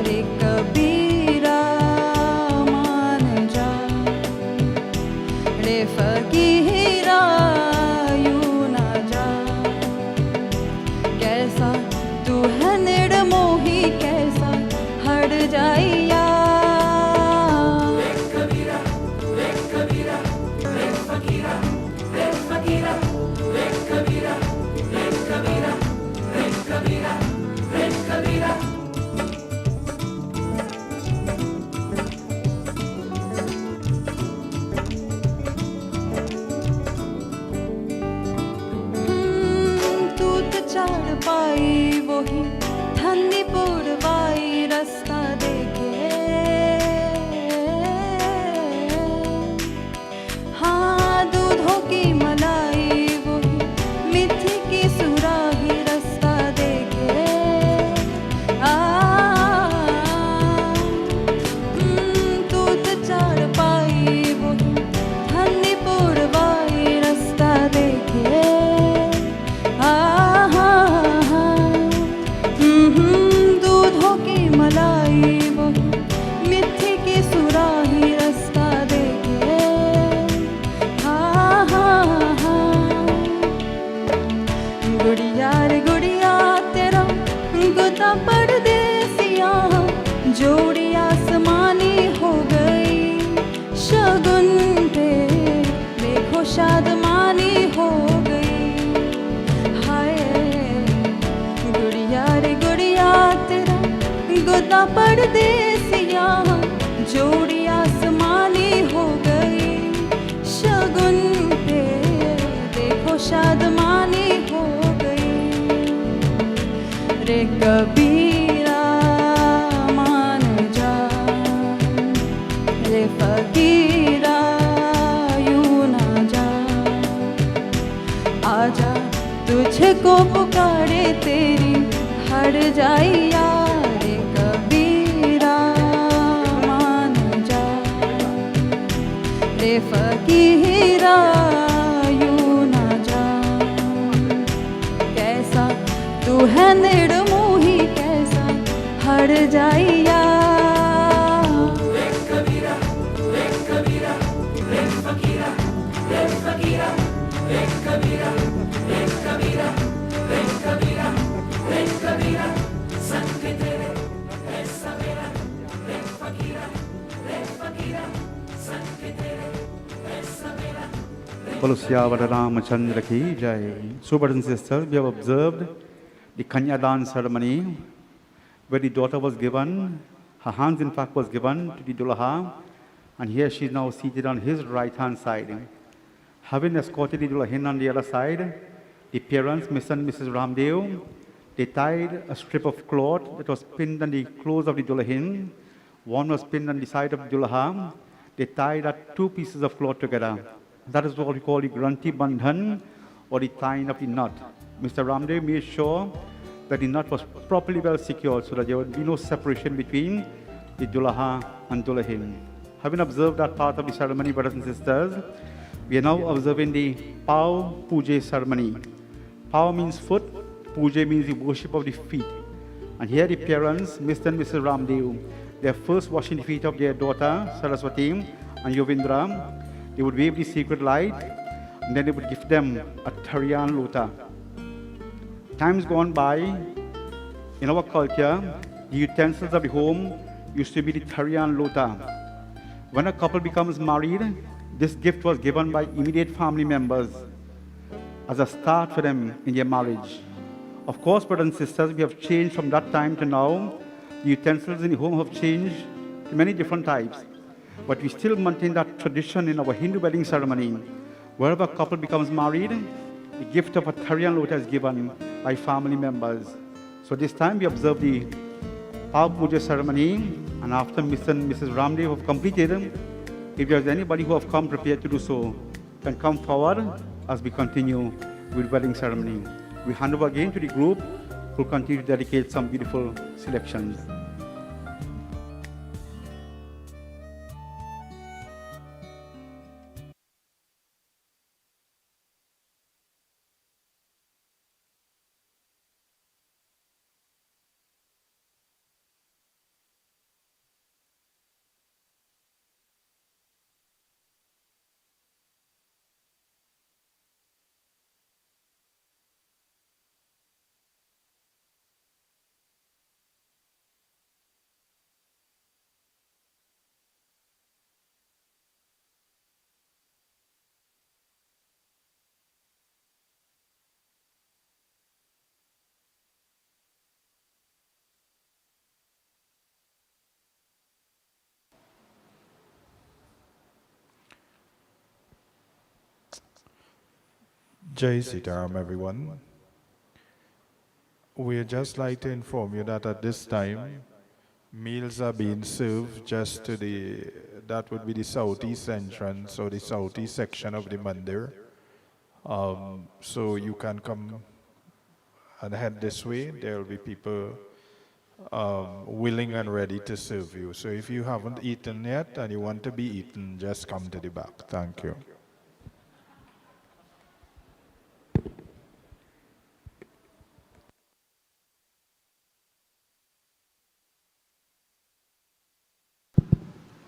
रे कबीरा मान जा, रे फकीरा यूं ना जा, कैसा तू है निर्मोही कैसा हट जाइया. तू तो चढ़ पाई वही ठंडी पुरवाई रास्ता देखे, हाँ दूधों की मलाई वही मिठी की सुराही रास्ता देखे. तू तो चढ़ पाई वही ठंडी पुरवाई रास्ता देखे. दूधों की मलाई वो मिठी की सुराही रास्ता देखे. गुड़िया रे गुड़िया तेरा गुदा परदेसिया, जोड़ी आसमानी हो गई, शगुन पे देखो शादमानी हो गई. हाय गुड़िया रे गुड़िया तेरा गुदा परदेसिया, जोड़ी आसमानी हो गई, शगुन पे देखो शादमानी हो गई. रे कबीरा मान जा, रे फकीरा यूं ना जा, आजा तुझको पुकारे तेरी हर जाइया. रे कबीरा मान जा, रे फकीरा यूं ना जा, कैसा तू है निर्मोही कैसा हर जाइया. Kabira, Balusya Ramachandra ki jai. So, brothers and sisters, we have observed the Kanyadan ceremony where the daughter was given, her hands in fact was given to the Dulaha, and here she is now seated on his right hand side. Having escorted the Dulahin on the other side, the parents, Mr. and Mrs. Ramdev, they tied a strip of cloth that was pinned on the clothes of the Dulahin. One was pinned on the side of the Dulaha. They tied that two pieces of cloth together. That is what we call the Granti Bandhan, or the tying of the knot. Mr. Ramdev made sure that the knot was properly well secured so that there would be no separation between the Dulaha and Dulahin. Having observed that part of the ceremony, brothers and sisters, we are now observing the Pau Puja ceremony. Pau means foot, Puja means the worship of the feet. And here the parents, Mr. and Mrs. Ramdev, they are first washing the feet of their daughter, Saraswati and Yovindra. They would wave the sacred light, and then they would give them a Tarian Lota. Times gone by, in our culture, the utensils of the home used to be the Tarian Lota. When a couple becomes married, this gift was given by immediate family members as a start for them in their marriage. Of course, brothers and sisters, we have changed from that time to now. The utensils in the home have changed to many different types. But we still maintain that tradition in our Hindu wedding ceremony. Wherever a couple becomes married, the gift of a Tarian Lota is given by family members. So this time we observe the Pau Puja ceremony, and after Mr. and Mrs. Ramdev have completed, if there is anybody who have come prepared to do so, can come forward as we continue with wedding ceremony. We hand over again to the group who will continue to dedicate some beautiful selections. Jai Sitaram, everyone. We'd just like to inform you that at this time, meals are being served just to that would be the southeast entrance or the southeast section of the mandir. So you can come and head this way. There will be people willing and ready to serve you. So if you haven't eaten yet and you want to be eaten, just come to the back. Thank you.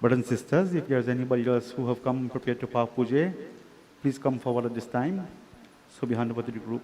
Brothers and sisters, if there is anybody else who have come prepared to Pau Puja, please come forward at this time. So we hand over to the group.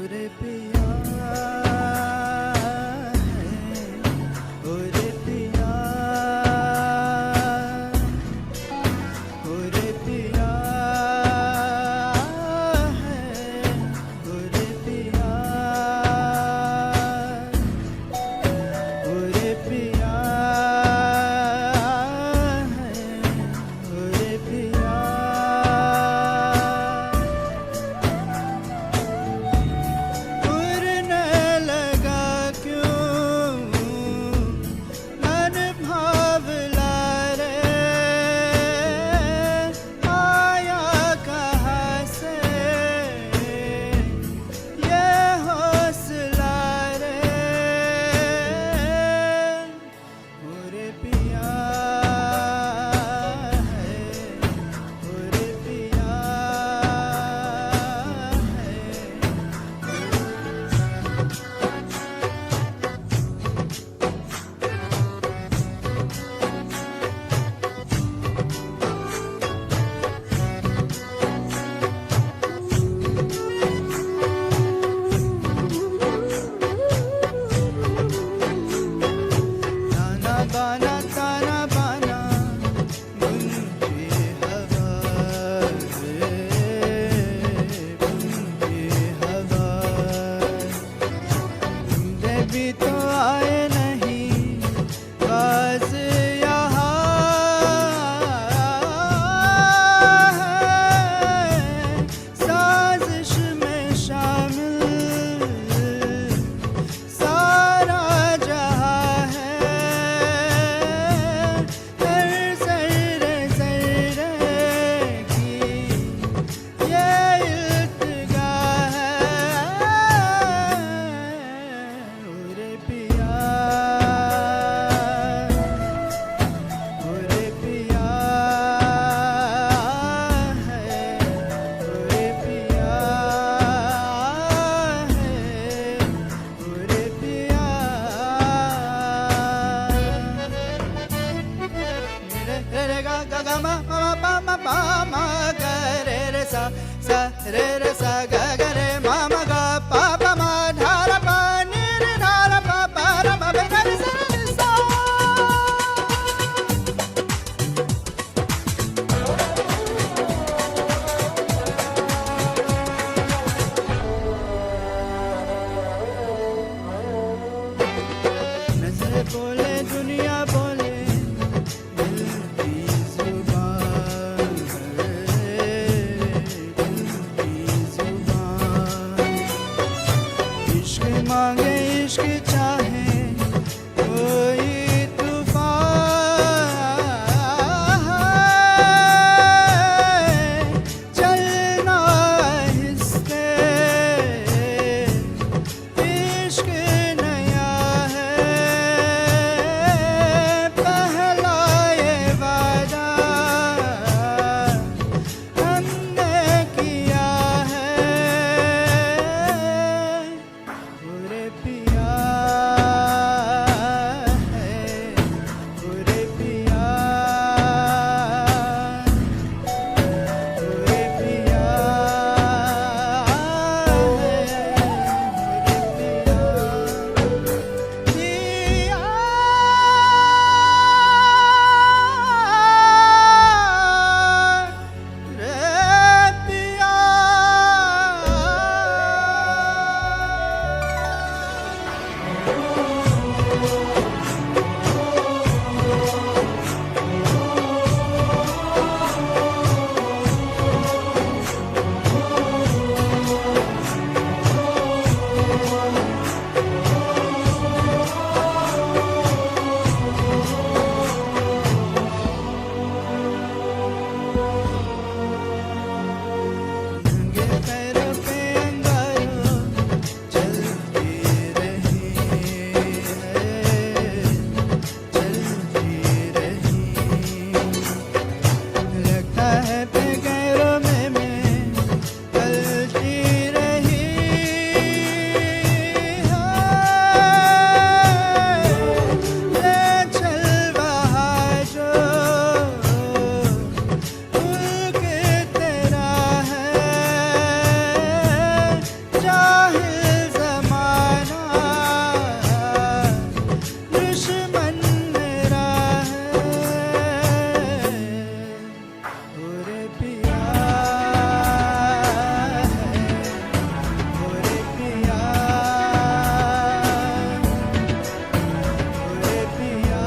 Ure piya आए नहीं बाज साजिश में शामिल सारा जहां है हर ज़र्रे ज़र्रे की ये इल्तिजा है उरे पिया उरे पिया है उरे पिया है उरे पिया रे रे गा गा गा मा मा पा मा पा मा गा रे रे सा गा गा रे मा मा गा पा पा मा धा रा पा नि रे धा रा पा पा रा मा बे गा रे सा रे सा नज़र बोले दुनिया बोले दिल की ज़ुबान दिल की ज़ुबान इश्क मांगे इश्क चाहे कोई तूफान चलना हिस्से इश्क नया है पहला ये वादा हमने किया है उरे पिया है उरे पिया उरे पिया नंगे पैरों पे अंगारों चलती रही चलती रही लगता है पैरों में मैं पलती रही ले चल वहाँ जो मुल्क तेरा है जाहिल ज़माना दुश्मन मेरा है उरे पिया है उरे पिया उरे पिया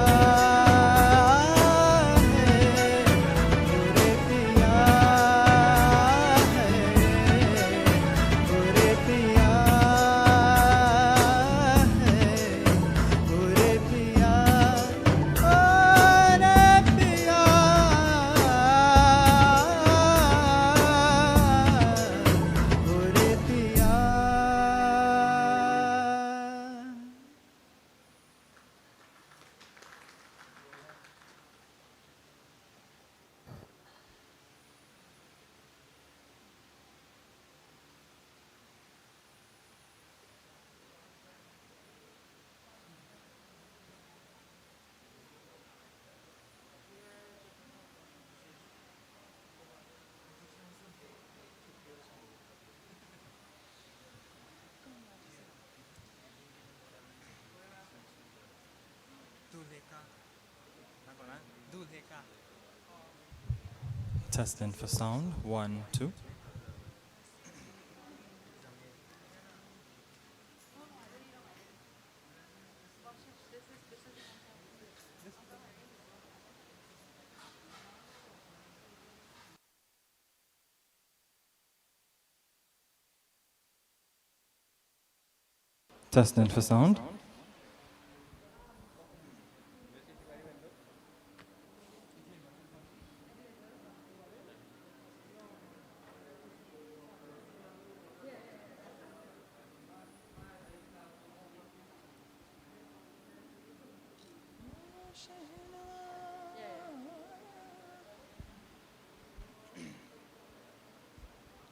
Testing for sound. 1, 2. Testing for sound.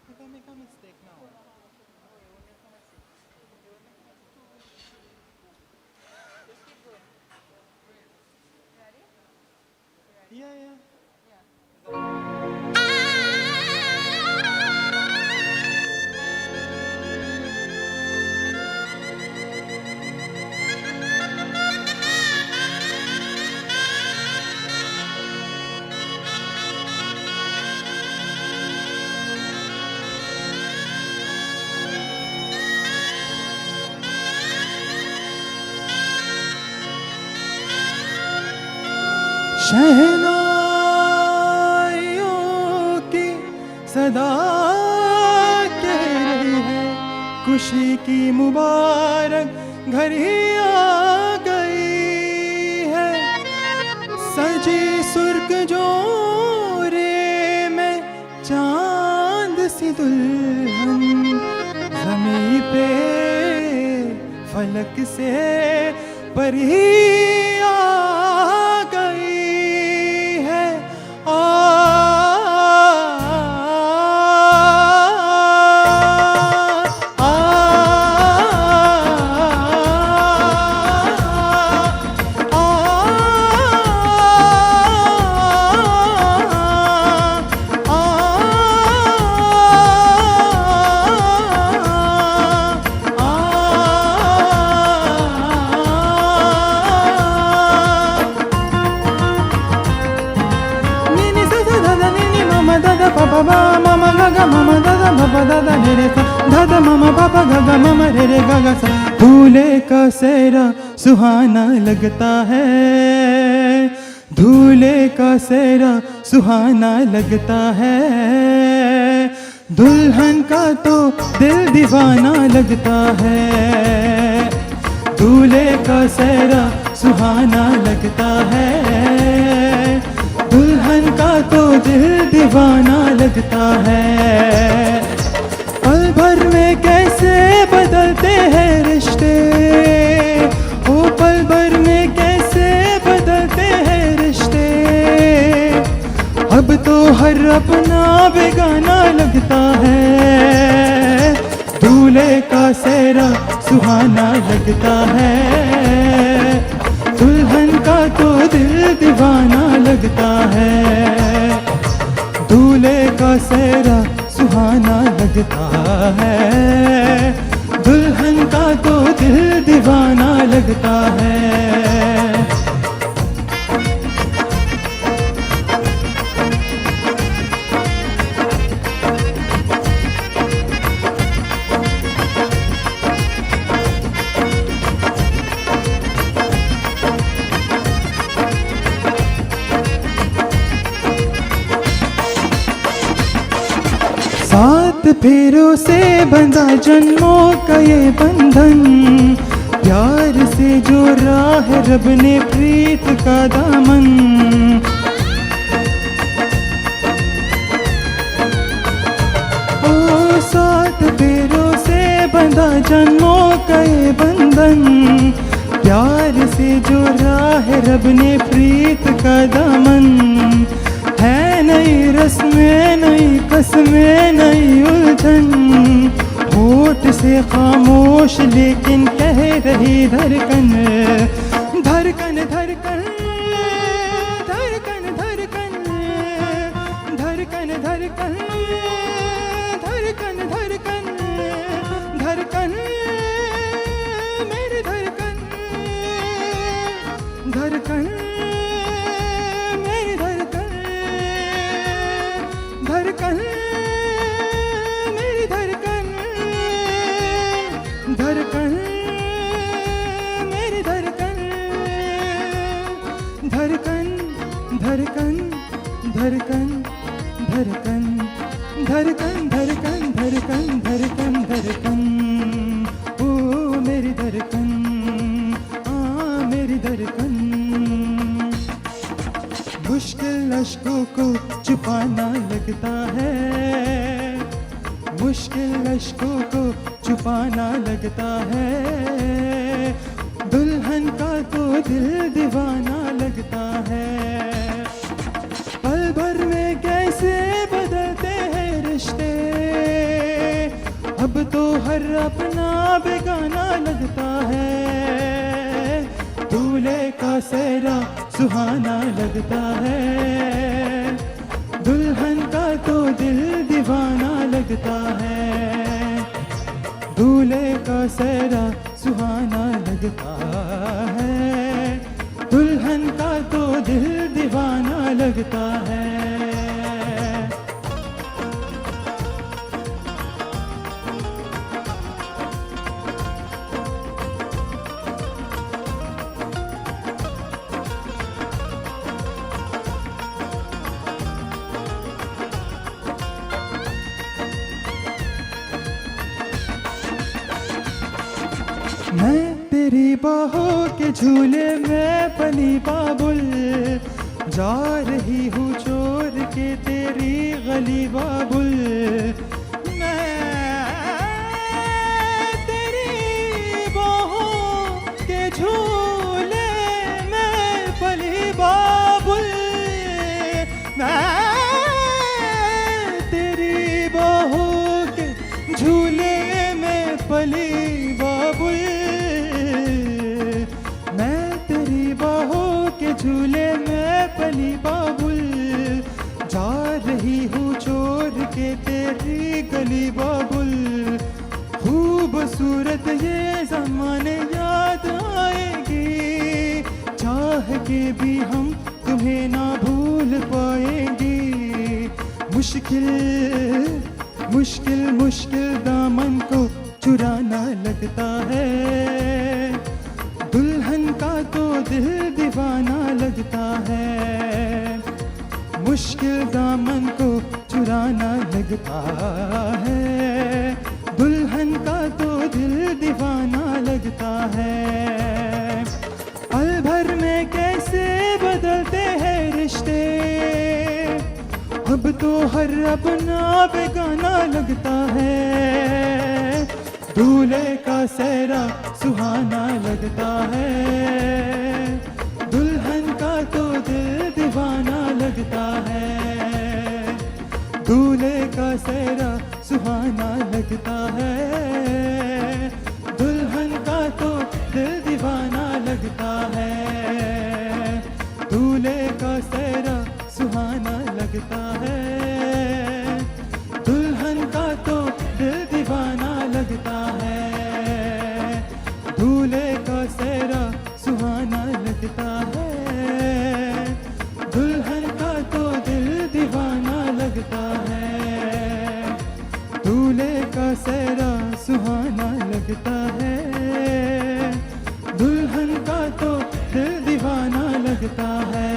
If I make a mistake now. Yeah, yeah. शहनाइयों की सदा कह रही है, खुशी की मुबारक घड़ी आ गई है। सजी सुर्ख जोरे में चांद सी दुल्हन, ज़मीं पे फलक से परी आ गई है। Mama gaga mama dada baba dada re re sa, dada mama papa gaga mama re re gaga sa। दूल्हे का सेहरा सुहाना लगता है, दूल्हे का सेहरा सुहाना लगता है। दुल्हन का तो दिल दीवाना लगता है, दूल्हे का सेहरा सुहाना लगता है। दुल्हन का तो दिल दीवाना लगता है। पल भर में कैसे बदलते हैं रिश्ते, ओ पल भर में कैसे बदलते हैं रिश्ते। अब तो हर अपना बेगाना लगता है, दूल्हे का सेहरा सुहाना लगता है। दुल्हन का तो दिल दीवाना लगता है, दूल्हे का सेहरा सुहाना लगता है। दुल्हन का तो दिल दीवाना लगता है। सात फेरों से बंधा जन्मों का ये बंधन, प्यार से जो राह रब ने प्रीत का दामन। ओ सात फेरों से बंधा जन्मों का ये बंधन, प्यार से जो राह रब ने प्रीत का दामन। है नई रस्में नई कसमें नई उलझन, होठ से खामोश लेकिन कह रही धड़कन। धड़कन धड़कन धड़कन धड़कन धड़कन धड़कन धड़कन धड़कन धड़कन मेरी धड़कन धड़कन मेरी धड़कन धड़कन मेरी धड़कन धड़कन मेरी धड़कन धड़कन धड़कन धड़कन धड़कन धड़कन धड़कन धड़कन धड़कन धड़कन ओ मेरी धड़कन। मेरी धड़कन, मुश्किल अश्कों को छुपाना लगता है, मुश्किल अश्कों को छुपाना लगता है, दुल्हन का तो दिल दीवाना लगता है। पल भर में कैसे बदलते हैं रिश्ते, अब तो हर अपना बेगाना लगता है, दूल्हे का सेहरा सुहाना लगता है, दुल्हन का तो दिल दीवाना लगता है, दूल्हे का सेहरा सुहाना लगता है, दुल्हन का तो दिल दीवाना लगता है। मैं तेरी बाहों के झूले में पली बाबुल, जा रही हूँ छोड़ के तेरी गली बाबुल, मैं तेरी बाहों के झूले में पली बाबुल, मैं तेरी बाहों के झूले में पली बाबुल, झूले में पली बाबुल, जा रही हूँ छोड़ के तेरी गली बाबुल, खूबसूरत ये ज़माने याद आएंगी, चाह के भी हम तुम्हें ना भूल पाएंगे, मुश्किल मुश्किल मुश्किल दामन को चुराना लगता है, दुल्हन का तो दिल दीवाना लगता है, मुश्किल दामन को चुराना लगता है, दुल्हन का तो दिल दीवाना लगता है। पल भर में कैसे बदलते हैं रिश्ते, अब तो हर अपना बेगाना लगता है, दूल्हे का सेहरा सुहाना लगता है, दुल्हन का तो दिल दीवाना लगता है, दूल्हे का सेहरा सुहाना लगता है, दुल्हन का तो दिल दीवाना लगता है, दूल्हे का सेहरा सुहाना लगता है, दुल्हन का तो दिल दीवाना लगता है, दूल्हे का सेहरा सुहाना लगता है, दुल्हन का तो दिल दीवाना लगता है, दूल्हे का सेहरा सुहाना लगता है, दुल्हन का तो दिल दीवाना लगता है।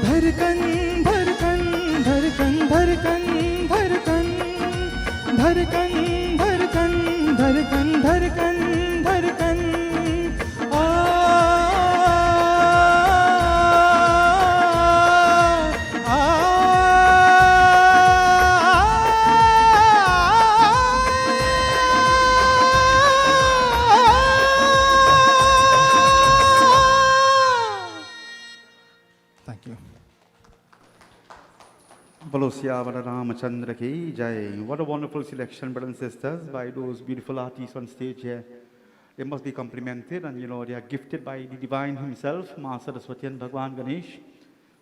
धड़कन धड़कन धड़कन धड़कन धड़कन धड़कन धड़कन धड़कन धड़कन धड़कन आ Thank you. Bolo Siyavara Ramachandra ki jai. What a wonderful selection, brothers and sisters, by those beautiful artists on stage here. They must be complimented, and they are gifted by the divine himself, Ma Saraswati and Bhagwan Ganesh,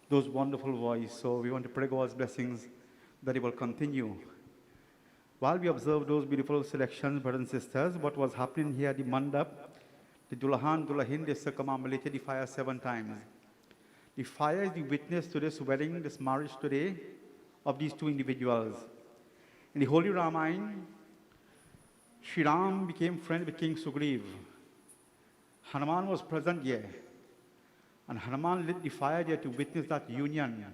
those wonderful voices. So we want to pray God's blessings that it will continue. While we observe those beautiful selections, brothers and sisters, what was happening here at the mandap, the Dulahan, Dulahin, they circumambulated the fire 7 times. The fire is the witness to this wedding, this marriage today, of these two individuals. In the Holy Ramayana, Sri Ram became friend with King Sugriv. Hanuman was present here. And Hanuman lit the fire there to witness that union,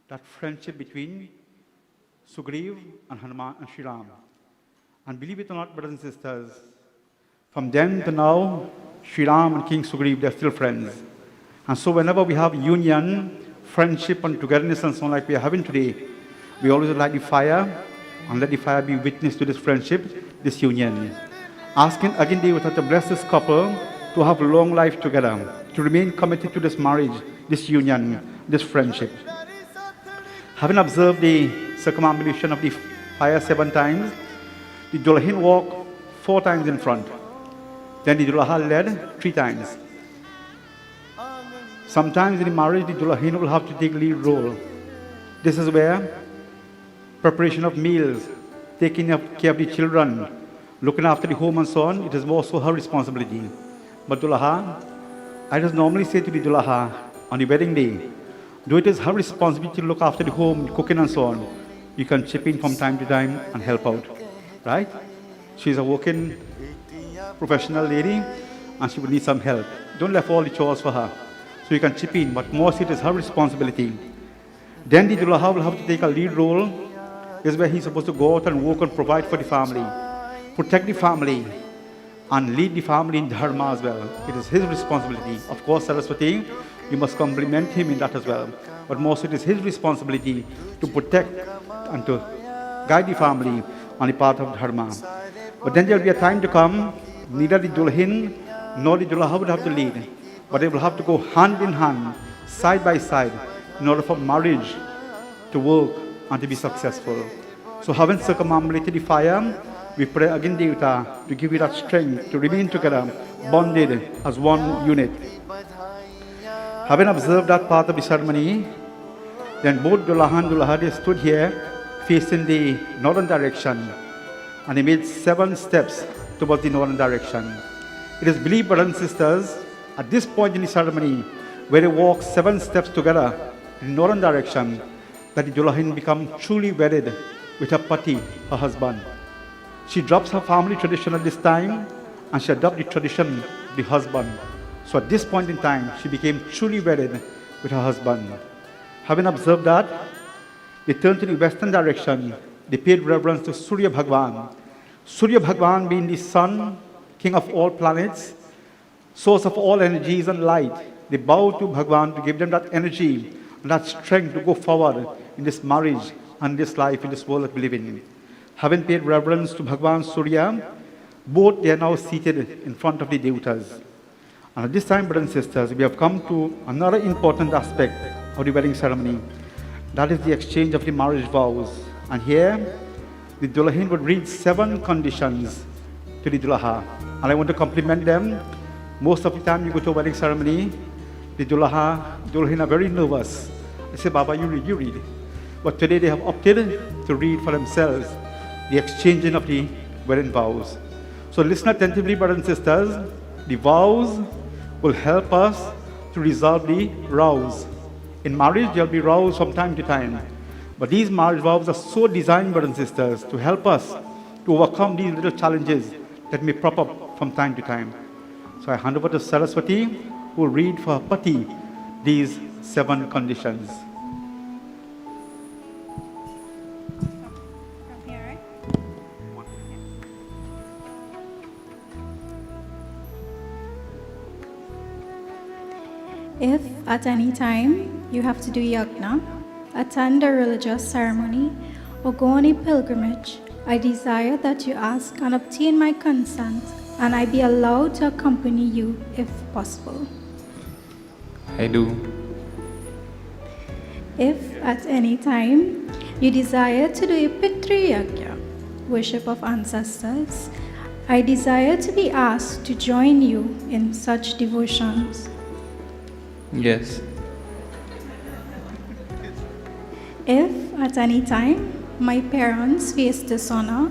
that friendship between Sugriv and Hanuman and Sri Ram. And believe it or not, brothers and sisters, from then to now, Sri Ram and King Sugriv, they're still friends. And so whenever we have union, friendship and togetherness and so on like we are having today, we always light the fire and let the fire be witness to this friendship, this union. Asking again Devata to bless this couple to have long life together, to remain committed to this marriage, this union, this friendship. Having observed the circumambulation of the fire 7 times, the Dulahin walked 4 times in front. Then the Dulaha led 3 times. Sometimes in the marriage, the Dulahin will have to take lead role. This is where preparation of meals, taking care of the children, looking after the home and so on, it is also her responsibility. But Dulaha, I just normally say to the Dulaha on the wedding day, though it is her responsibility to look after the home, cooking and so on, you can chip in from time to time and help out, right? She's a working professional lady and she will need some help. Don't left all the chores for her. So you can chip in, but mostly it is her responsibility. Then the Dulaha will have to take a lead role. This is where he's supposed to go out and work and provide for the family, protect the family, and lead the family in dharma as well. It is his responsibility. Of course, Saraswati, you must compliment him in that as well. But mostly it is his responsibility to protect and to guide the family on the path of dharma. But then there will be a time to come, neither the Dulhin nor the Dulaha would have to lead, but they will have to go hand in hand, side by side, in order for marriage to work and to be successful. So having circumambulated the fire, we pray again Devata to give you that strength to remain together, bonded as one unit. Having observed that part of the ceremony, then both Dulaha and Dulaha, they stood here facing the northern direction and they made 7 steps towards the northern direction. It is believed, brothers and sisters, at this point in the ceremony, where they walk 7 steps together in the northern direction, that the Dulahin become truly wedded with her pati, her husband. She drops her family tradition at this time and she adopts the tradition of the husband. So at this point in time, she became truly wedded with her husband. Having observed that, they turned to the western direction. They paid reverence to Surya Bhagwan. Surya Bhagwan being the sun, king of all planets, source of all energies and light. They bowed to Bhagwan to give them that energy and that strength to go forward in this marriage and this life, in this world that we live in. Having paid reverence to Bhagwan Surya, both they are now seated in front of the devatas. And at this time, brothers and sisters, we have come to another important aspect of the wedding ceremony. That is the exchange of the marriage vows. And here, the Dulahin would read 7 conditions to the Dulaha. And I want to compliment them. Most of the time you go to a wedding ceremony, the Dulahin are very nervous. I say, Baba, you read. But today they have opted to read for themselves the exchanging of the wedding vows. So listen attentively, brothers and sisters. The vows will help us to resolve the rows. In marriage, there will be rows from time to time. But these marriage vows are so designed, brothers and sisters, to help us to overcome these little challenges that may crop up from time to time. So I hand over to Saraswati, who will read for her pati these 7 conditions. If at any time you have to do yajna, attend a religious ceremony, or go on a pilgrimage, I desire that you ask and obtain my consent, and I be allowed to accompany you if possible. I do. If at any time you desire to do a Pitri Yajna, worship of ancestors, I desire to be asked to join you in such devotions. Yes. If at any time my parents face dishonor,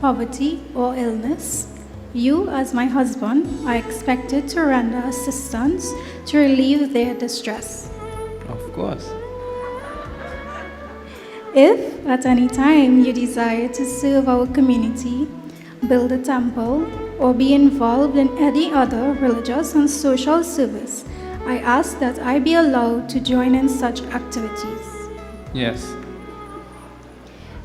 poverty, or illness, you, as my husband, are expected to render assistance to relieve their distress. Of course. If at any time you desire to serve our community, build a temple, or be involved in any other religious and social service, I ask that I be allowed to join in such activities. Yes.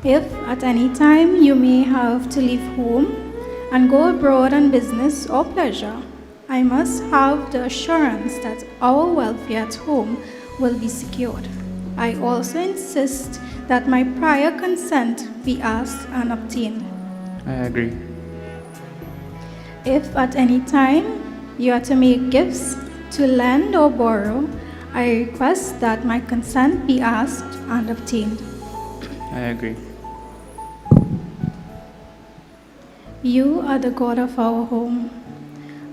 If at any time you may have to leave home and go abroad on business or pleasure, I must have the assurance that our welfare at home will be secured. I also insist that my prior consent be asked and obtained. I agree. If at any time you are to make gifts, to lend or borrow, I request that my consent be asked and obtained. I agree. You are the God of our home.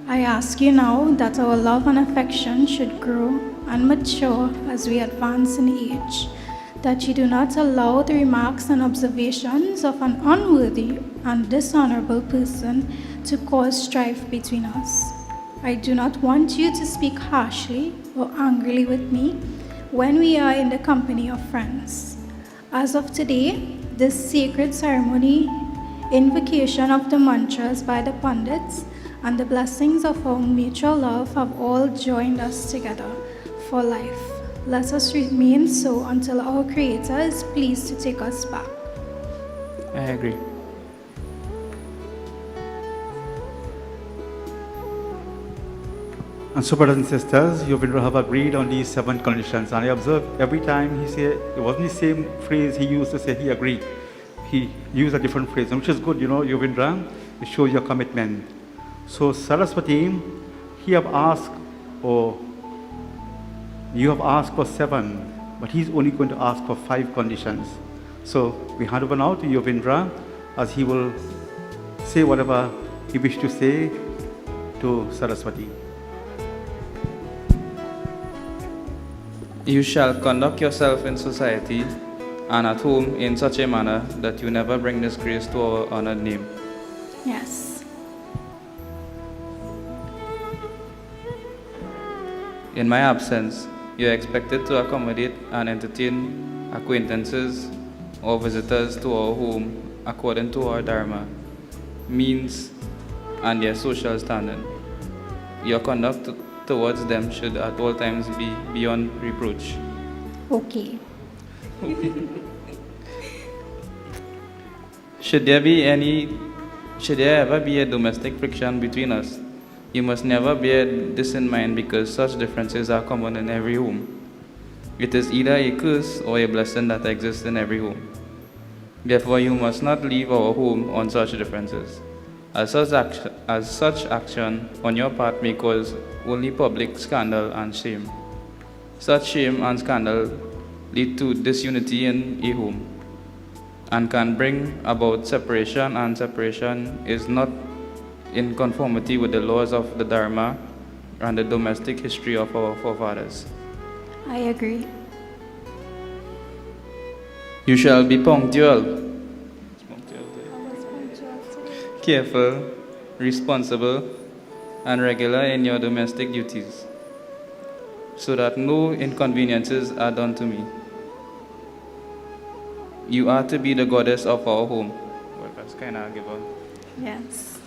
I ask you now that our love and affection should grow and mature as we advance in age, that you do not allow the remarks and observations of an unworthy and dishonorable person to cause strife between us. I do not want you to speak harshly or angrily with me when we are in the company of friends. As of today, this sacred ceremony, invocation of the mantras by the Pandits, and the blessings of our mutual love have all joined us together for life. Let us remain so until our Creator is pleased to take us back. I agree. And so, brothers and sisters, you will have agreed on these 7 conditions. And I observed every time he said, it wasn't the same phrase he used to say he agreed. He used a different phrase, which is good, Yovindra. It shows your commitment. So, Saraswati, he have asked, or you have asked for 7, but he's only going to ask for 5 conditions. So, we hand over now to Yovindra, as he will say whatever he wished to say to Saraswati. You shall conduct yourself in society and at home in such a manner that you never bring disgrace to our honored name. Yes. In my absence, you are expected to accommodate and entertain acquaintances or visitors to our home according to our dharma, means, and their social standing. Your conduct towards them should at all times be beyond reproach. Okay. Should there ever be a domestic friction between us, you must never bear this in mind, because such differences are common in every home. It is either a curse or a blessing that exists in every home. Therefore, you must not leave our home on such differences, as such action on your part may cause only public scandal and shame. Such shame and scandal lead to disunity in a home and can bring about separation, and separation is not in conformity with the laws of the Dharma and the domestic history of our forefathers. I agree. You shall be punctual, careful, responsible, and regular in your domestic duties, so that no inconveniences are done to me. You are to be the goddess of our home. Well, that's kind of given. Yes.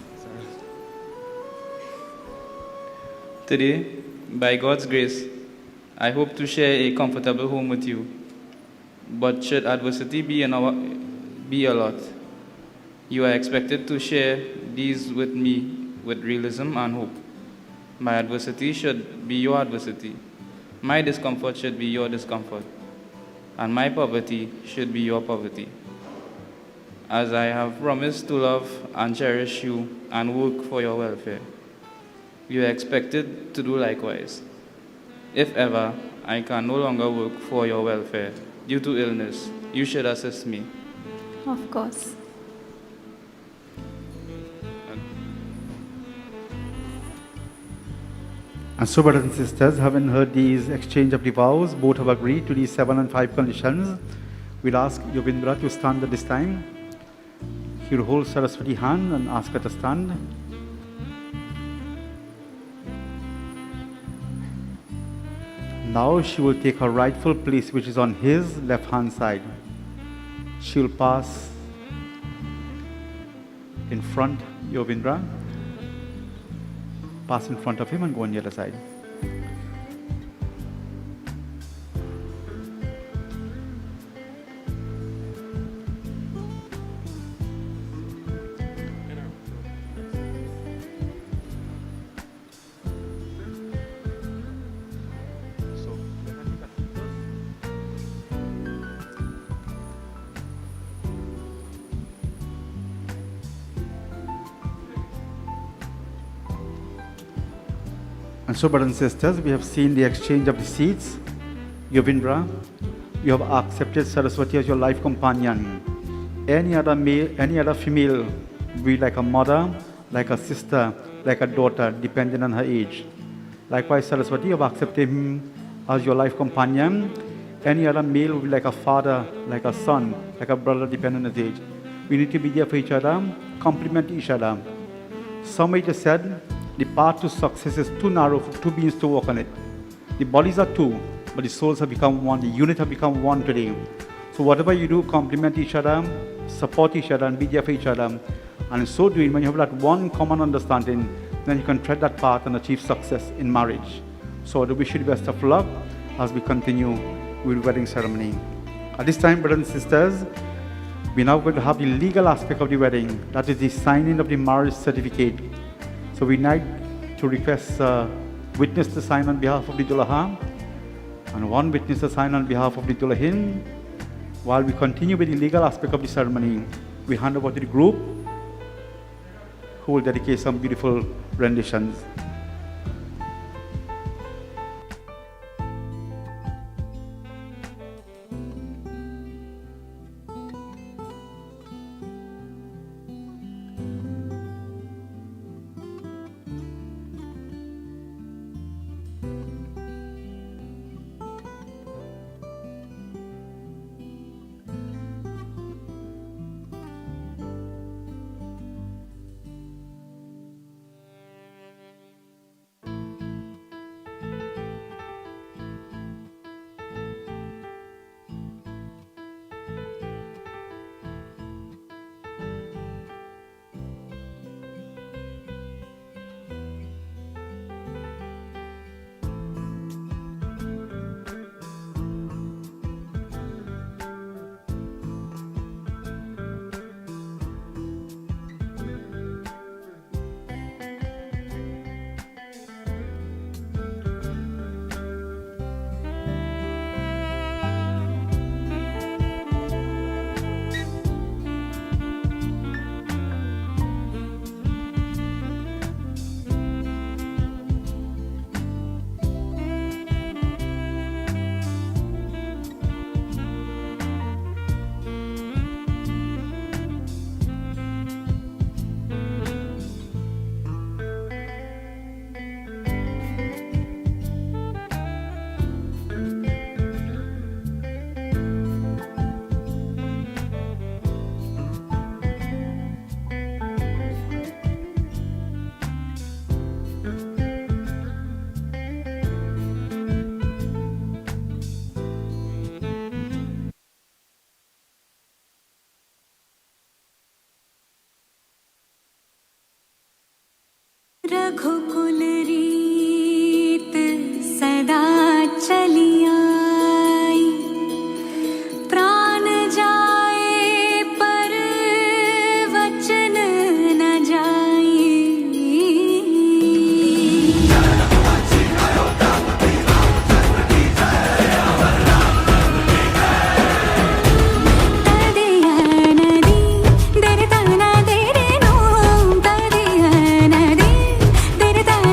Today, by God's grace, I hope to share a comfortable home with you. But should adversity be a lot, you are expected to share these with me with realism and hope. My adversity should be your adversity. My discomfort should be your discomfort. And my poverty should be your poverty. As I have promised to love and cherish you and work for your welfare, you are expected to do likewise. If ever I can no longer work for your welfare due to illness, you should assist me. Of course. And so, brothers and sisters, having heard these exchange of the vows, both have agreed to these 7 and 5 conditions. We'll ask Yovindra to stand at this time. He'll hold Saraswati's hand and ask her to stand. Now she will take her rightful place, which is on his left-hand side. She will pass in front, Yovindra. Pass in front of him and go on the other side. And so, brothers and sisters, we have seen the exchange of the seats. Yovindra, you have accepted Saraswati as your life companion. Any other male, any other female, be like a mother, like a sister, like a daughter, depending on her age. Likewise, Saraswati, you have accepted him as your life companion. Any other male will be like a father, like a son, like a brother, depending on his age. We need to be there for each other, complement each other. Somebody just said, the path to success is too narrow for two beings to walk on it. The bodies are two, but the souls have become one. The unit have become one today. So whatever you do, complement each other, support each other, and be there for each other. And in so doing, when you have that one common understanding, then you can tread that path and achieve success in marriage. So I wish you the best of luck as we continue with the wedding ceremony. At this time, brothers and sisters, we're now going to have the legal aspect of the wedding. That is the signing of the marriage certificate. So we need to request a witness to sign on behalf of the Dulaha and one witness to sign on behalf of the Dulahin. While we continue with the legal aspect of the ceremony, we hand over to the group who will dedicate some beautiful renditions. रघुकुल रीत सदा चली आई, प्राण जाए पर वचन न जाए। तदिया नदी दर तना देरे नो, तदिया नदी दर तना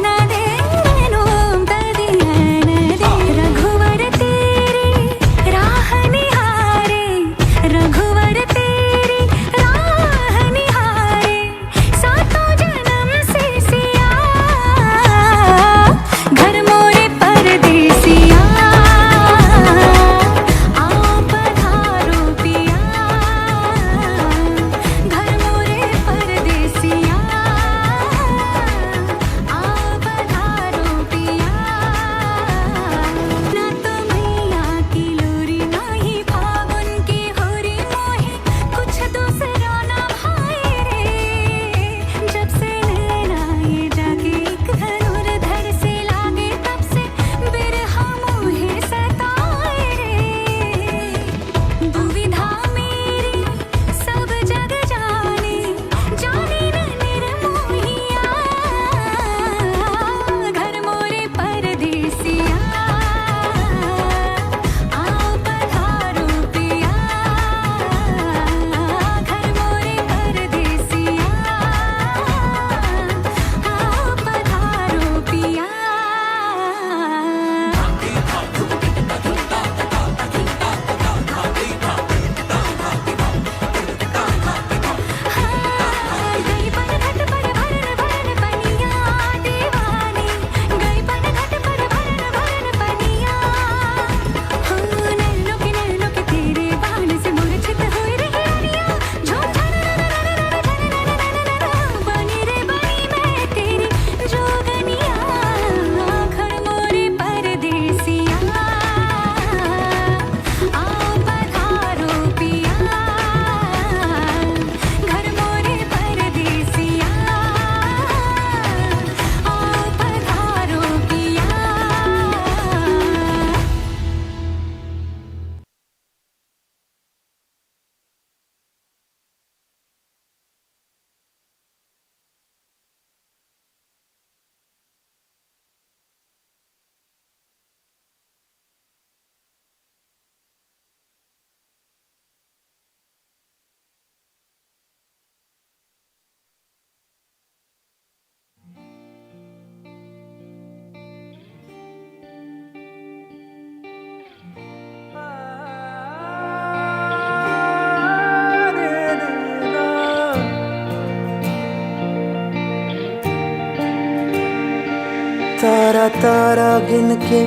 तारा तारा गिन के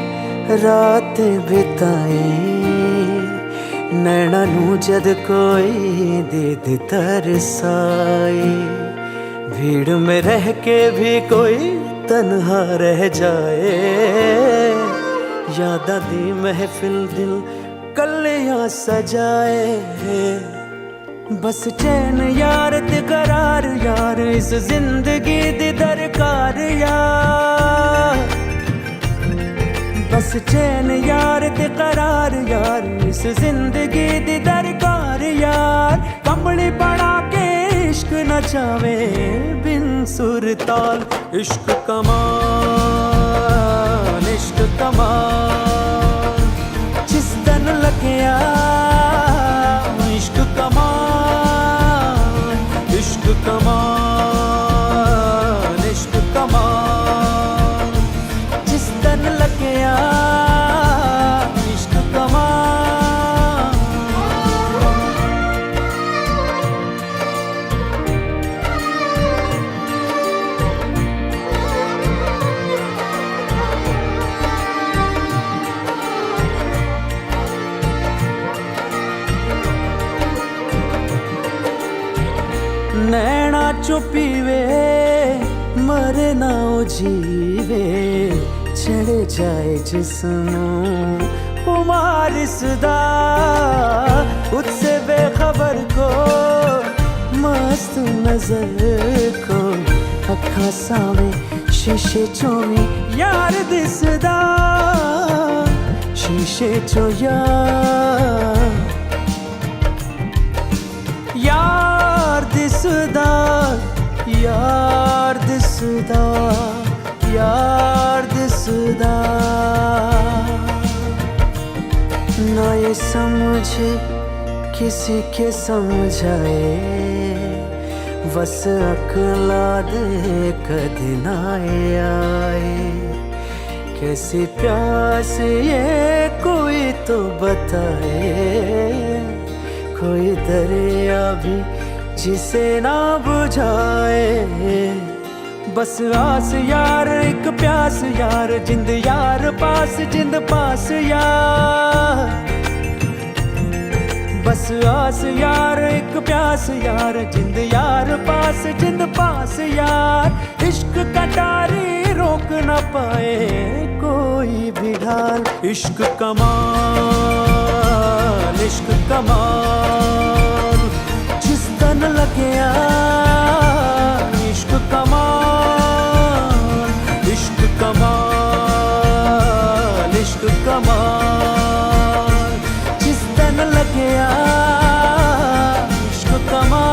रात बिताए नैना नू जद कोई दीद तरसाए भीड़ में रह के भी कोई तन्हा रह जाए यादा दी महफिल दिल कलियां सजाए बस चैन यार ते करार यार इस जिंदगी दी दरकार यार बस चैन यार ते करार यार इस जिंदगी दी दरकार यार कंबली बना के इश्क नचावे बिन सुर ताल इश्क कमाल जिस दिन लग्या इश्क कमाल इश्क कमाल जिस दिन लग्या इश्क कमाल नैना चुपीवे मरे ना जीवे चढ़े जाए जिस्मों उमार सदा उससे बेखबर को मस्त नजर को अखा सावे शीशे चोवी यार दिसदा शीशे चो यार दिसदा यार दिसदा यार दिसदा ना ये समझ किसी के समझाए बस अकला दे कदी ना आए कैसी प्यास ये कोई तो बताए कोई दरिया भी जिसे ना बुझाए बस आस यार एक प्यास यार जिंद यार पास जिंद पास यार बस आस यार एक प्यास यार जिंद यार पास जिंद पास यार इश्क कटारी रोक न पाए कोई भी ढाल इश्क कमाल जिस दिन लग्या इश्क कमाल जिस दिन लग्या इश्क कमाल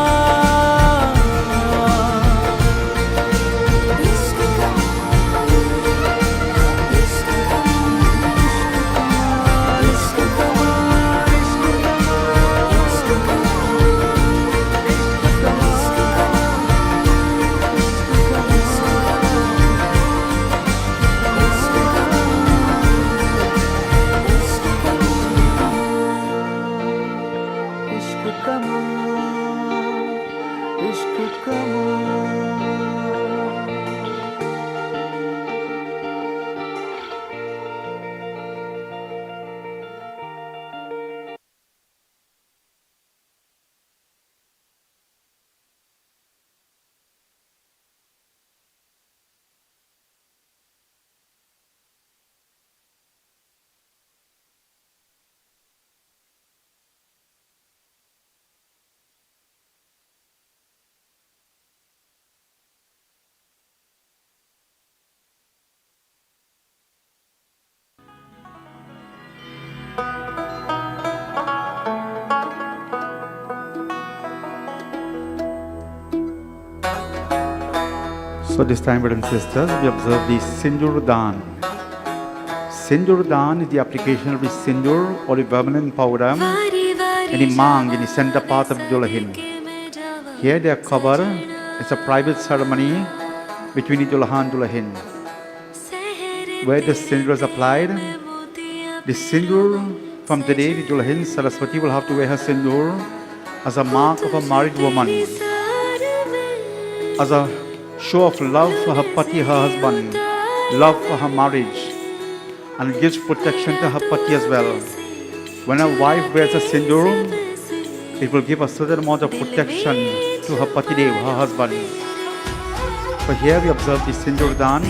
So this time, brothers and sisters, we observe the Sindur Dan. Sindur Dan is the application of the sindur or the vermilion powder in the mang in the center part of the Dulahin. Here they are covered. It's a private ceremony between the Dulahan and Dulahin. Where the sindur is applied, the sindur from today, the Dulahin Saraswati will have to wear her sindur as a mark of a married woman, as a show of love for her pati, her husband, love for her marriage, and gives protection to her pati as well. When a wife wears a sindoor, it will give a certain amount of protection to her pati dev, her husband. So here we observe the sindoor dan.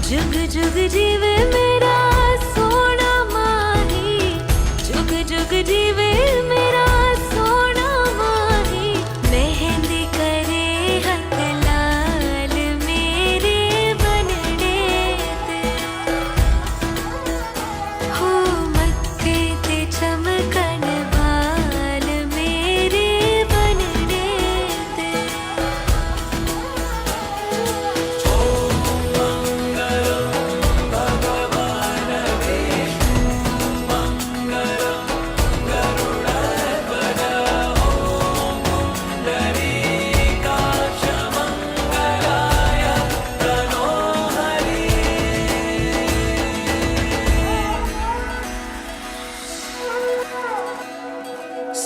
जुग जुग जीवे मेरा सोना माही, जुग जुग जीवे मेरा सोना माही, मेहंदी करे हथ लाल मेरे बनने दे, हो मत्थे ते चमकन बाल मेरे बनने दे।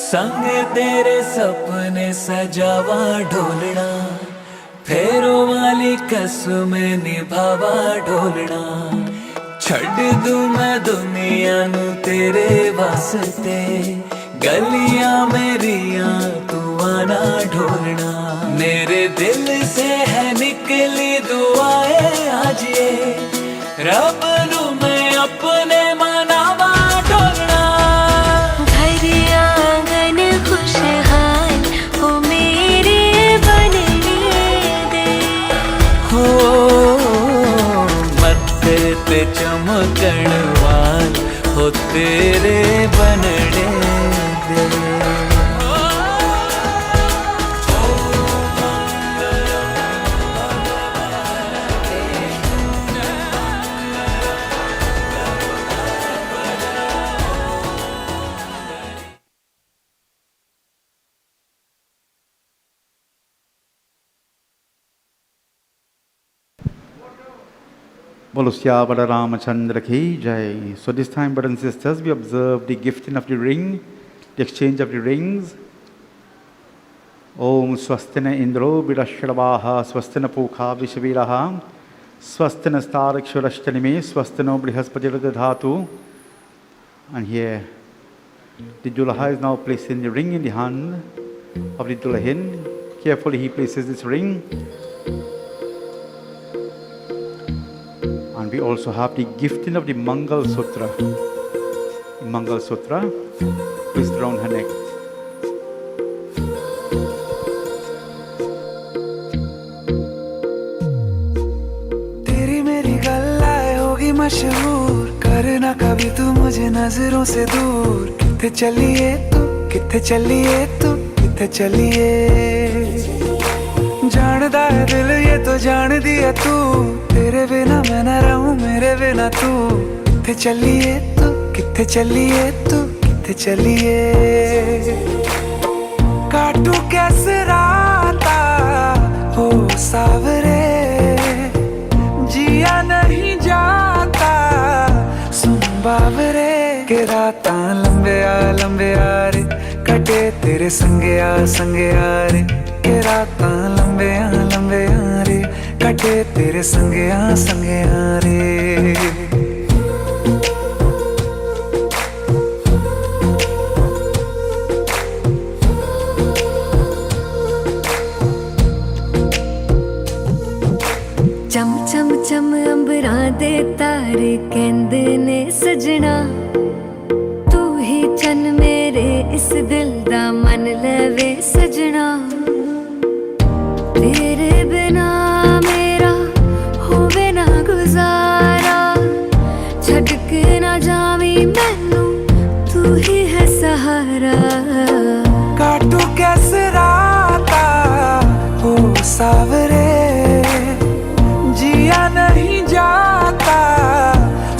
संग तेरे सपने सजावा ढोलना, फेरों वाली कसमें निभावा ढोलना, छड़ दूं मैं दुनिया नू तेरे वास्ते, गलियां मेरियां तू आना ढोलना, मेरे दिल से है निकली दुआएं आज ये, रब नू मैं अपने मनावा ढोलना। खुशहाल हो मेरे बनने दे, हो मत्थे ते चमकण वाल हो तेरे बनने दे। Bolo Syabala Ramachandra ki jai. So this time, brothers and sisters, we observe the gifting of the ring, the exchange of the rings. Om Swastina Indro Bidashrabaha Swastina Pukha Vishaviraha Swastina Starakshurashtanime Swastino Brihaspatiradhatu. And here, the Dulaha is now placing the ring in the hand of the Dulahin. Carefully he places this ring. And we also have the gifting of the Mangal Sutra. The Mangal Sutra placed around her neck. तेरी मेरी गल्लाए होगी मशहूर, करना कभी तू मुझे नजरों से दूर। किथे चलिए तू, किथे चलिए तू, किथे चलिए, जानदा है दिल ये तो जान दिया तू, तेरे बिना मैं न रहूं मेरे बिना तू। किथे चलिए तू, किथे चलिए तू, किथे चलिए, काटू कैसे राता हो सावरे, जिया नहीं जाता सुन बावरे, के राता लंबे आ रे, कटे तेरे संगे आ रे, के राता लंबे आ रे, कटे तेरे संगे आ रे। चम चम चम अंबरां दे तारे कहंदे ने सजना, तू ही चन मेरे इस दिल दा मन लवे सजना, तेरे बिना मेरा होवे ना गुजारा, छड़ के ना जावी मैनू तू ही है सहारा। काटू कैसे राता हो सावरे, जिया नहीं जाता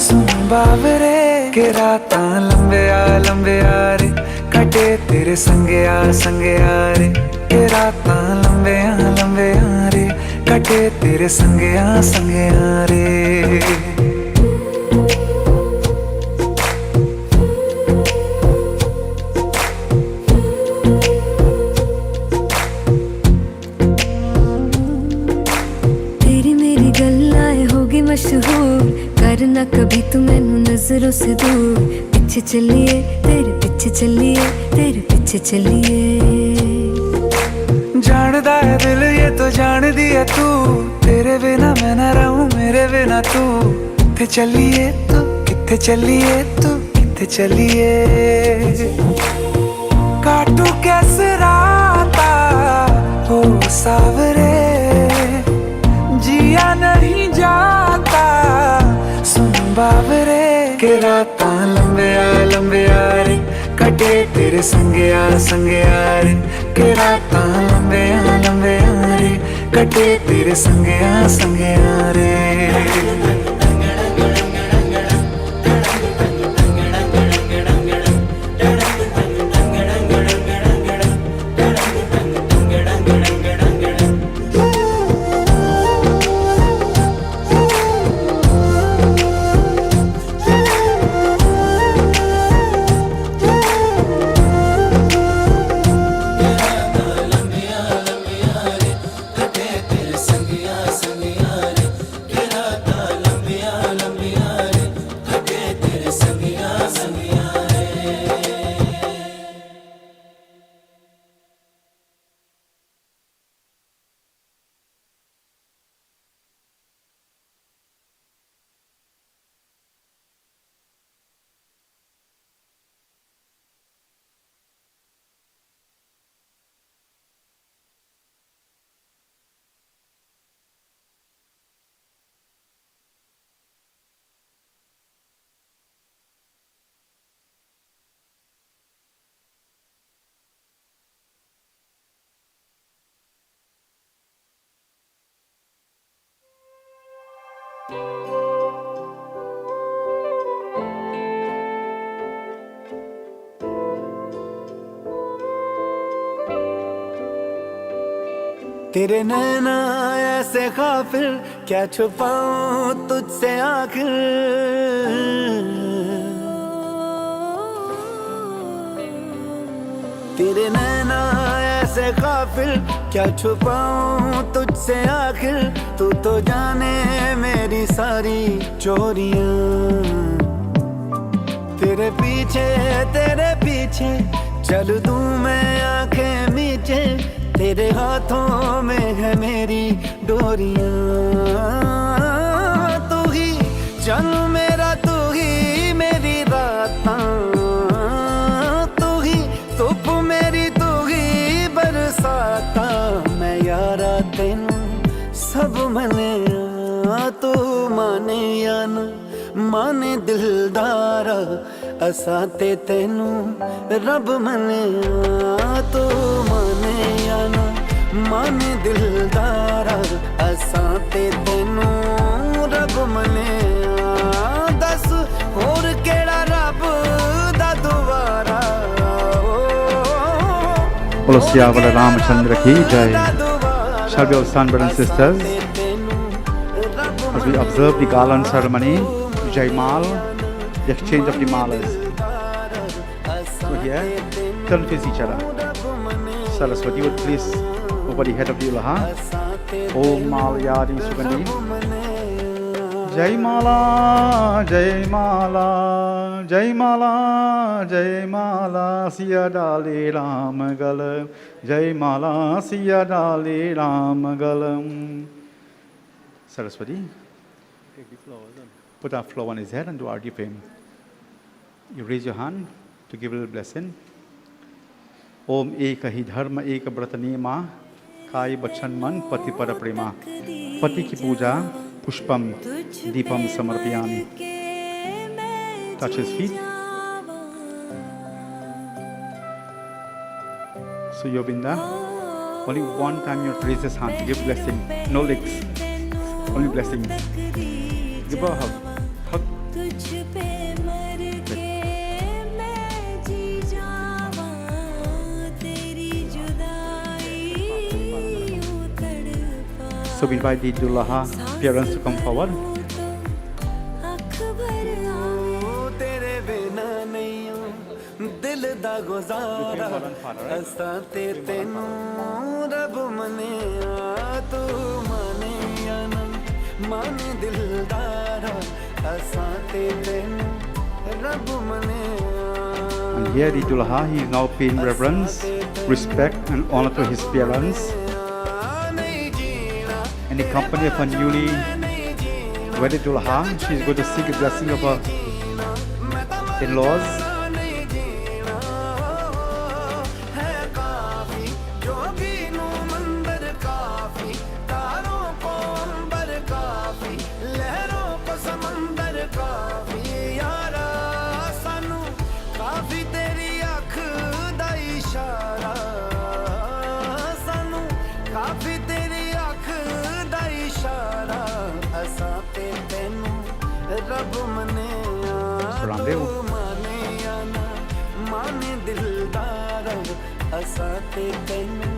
सुन बावरे, के राता लंबे आ रे, कटे तेरे संगे आ रे, के राता लंबे आ रे, कटे तेरे संगया संगया रे मशहूर करना कभी तू मैनू नजरों से दूर पीछे चलिए तेरे पीछे चलिए तेरे पीछे चलिए जानदा है दिल ये तो जान दिया तू तेरे बिना मैं ना रहूं मेरे बिना तू किथे चलिए तू किथे चलिए तू किथे चलिए काटू कैसे राता ओ सावरे जिया नहीं जाता सुन बाबरे के रातां लंबिया लंबिया रे कटे तेरे संगया संगया रे के रातां लंबिया लंबिया रे कटे तेरे संगया संगया रे तेरे नैना ऐसे काफिर क्या छुपाऊं तुझसे आखिर तेरे नैना ऐसे काफिर क्या छुपाऊं तुझसे आखिर तू तो जाने मेरी सारी चोरियां तेरे पीछे चल दूं मैं आंखें मीचे तेरे हाथों में है मेरी डोरियां तू ही चल मेरा तू ही मेरी रातां तू ही धुप मेरी तू ही बरसाता मैं यारा तेनू सब मने तू माने या ना माने दिलदारा असा ते तेनू रब मने तू माने या ना माने दिलदारा असा ते तेनू रब मने दस होर केड़ा रब दा दुआरा बोलो सियावर रामचंद्र की जय. Shall we all stand, brothers and sisters, as we observe the garland ceremony, Jaimal, the exchange of the malas. So here, turn face each other. Saraswati would please over the head of the Ulaha. Om Malayadi Sugandhi. Jai Mala, Jai Mala, Jai Mala, Jai Mala, Siya Dali Ramagalam. Jai Mala, Siya Dali Ramagalam. Saraswati, put our flower on his head and do our fame. You raise your hand to give a little blessing. Om Eka Hi Dharma Eka Bratanema Kai Bachan Man Pati Para Prema. Pati ki puja Pushpam Deepam Samarpiyami. Touch his feet. So Yovinda, only one time you raise his hand to give blessing. No legs, only blessings. Give her a hug. Hug. So we invite the Dulaha parents to come forward. तेरे बिना नहीं हूँ दिल दा गुजारा असां ते तेनू रब मनिया तू माने या ना माने दिलदारा असां ते तेनू रब मनिया. And here the Dulaha, he is now paying reverence, respect and honor to his parents. In the company of her newly wedded Dulaha, she is going to seek the blessing of her in-laws. Ramdev माने दिलदार असां ते तैनू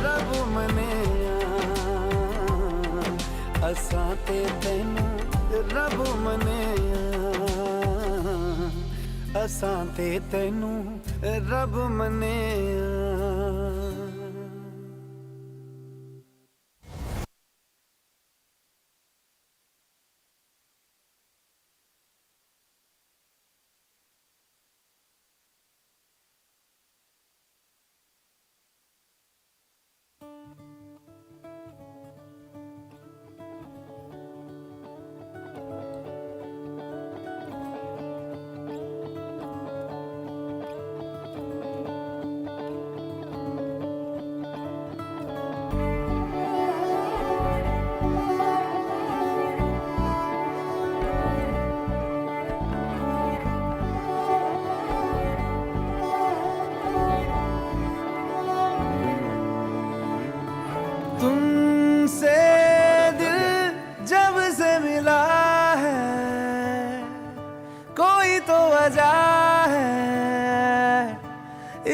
रब मनिया असां ते तैनू रब मनिया असां ते तैनू रब मनिया. तुमसे दिल जब से मिला है कोई तो वजह है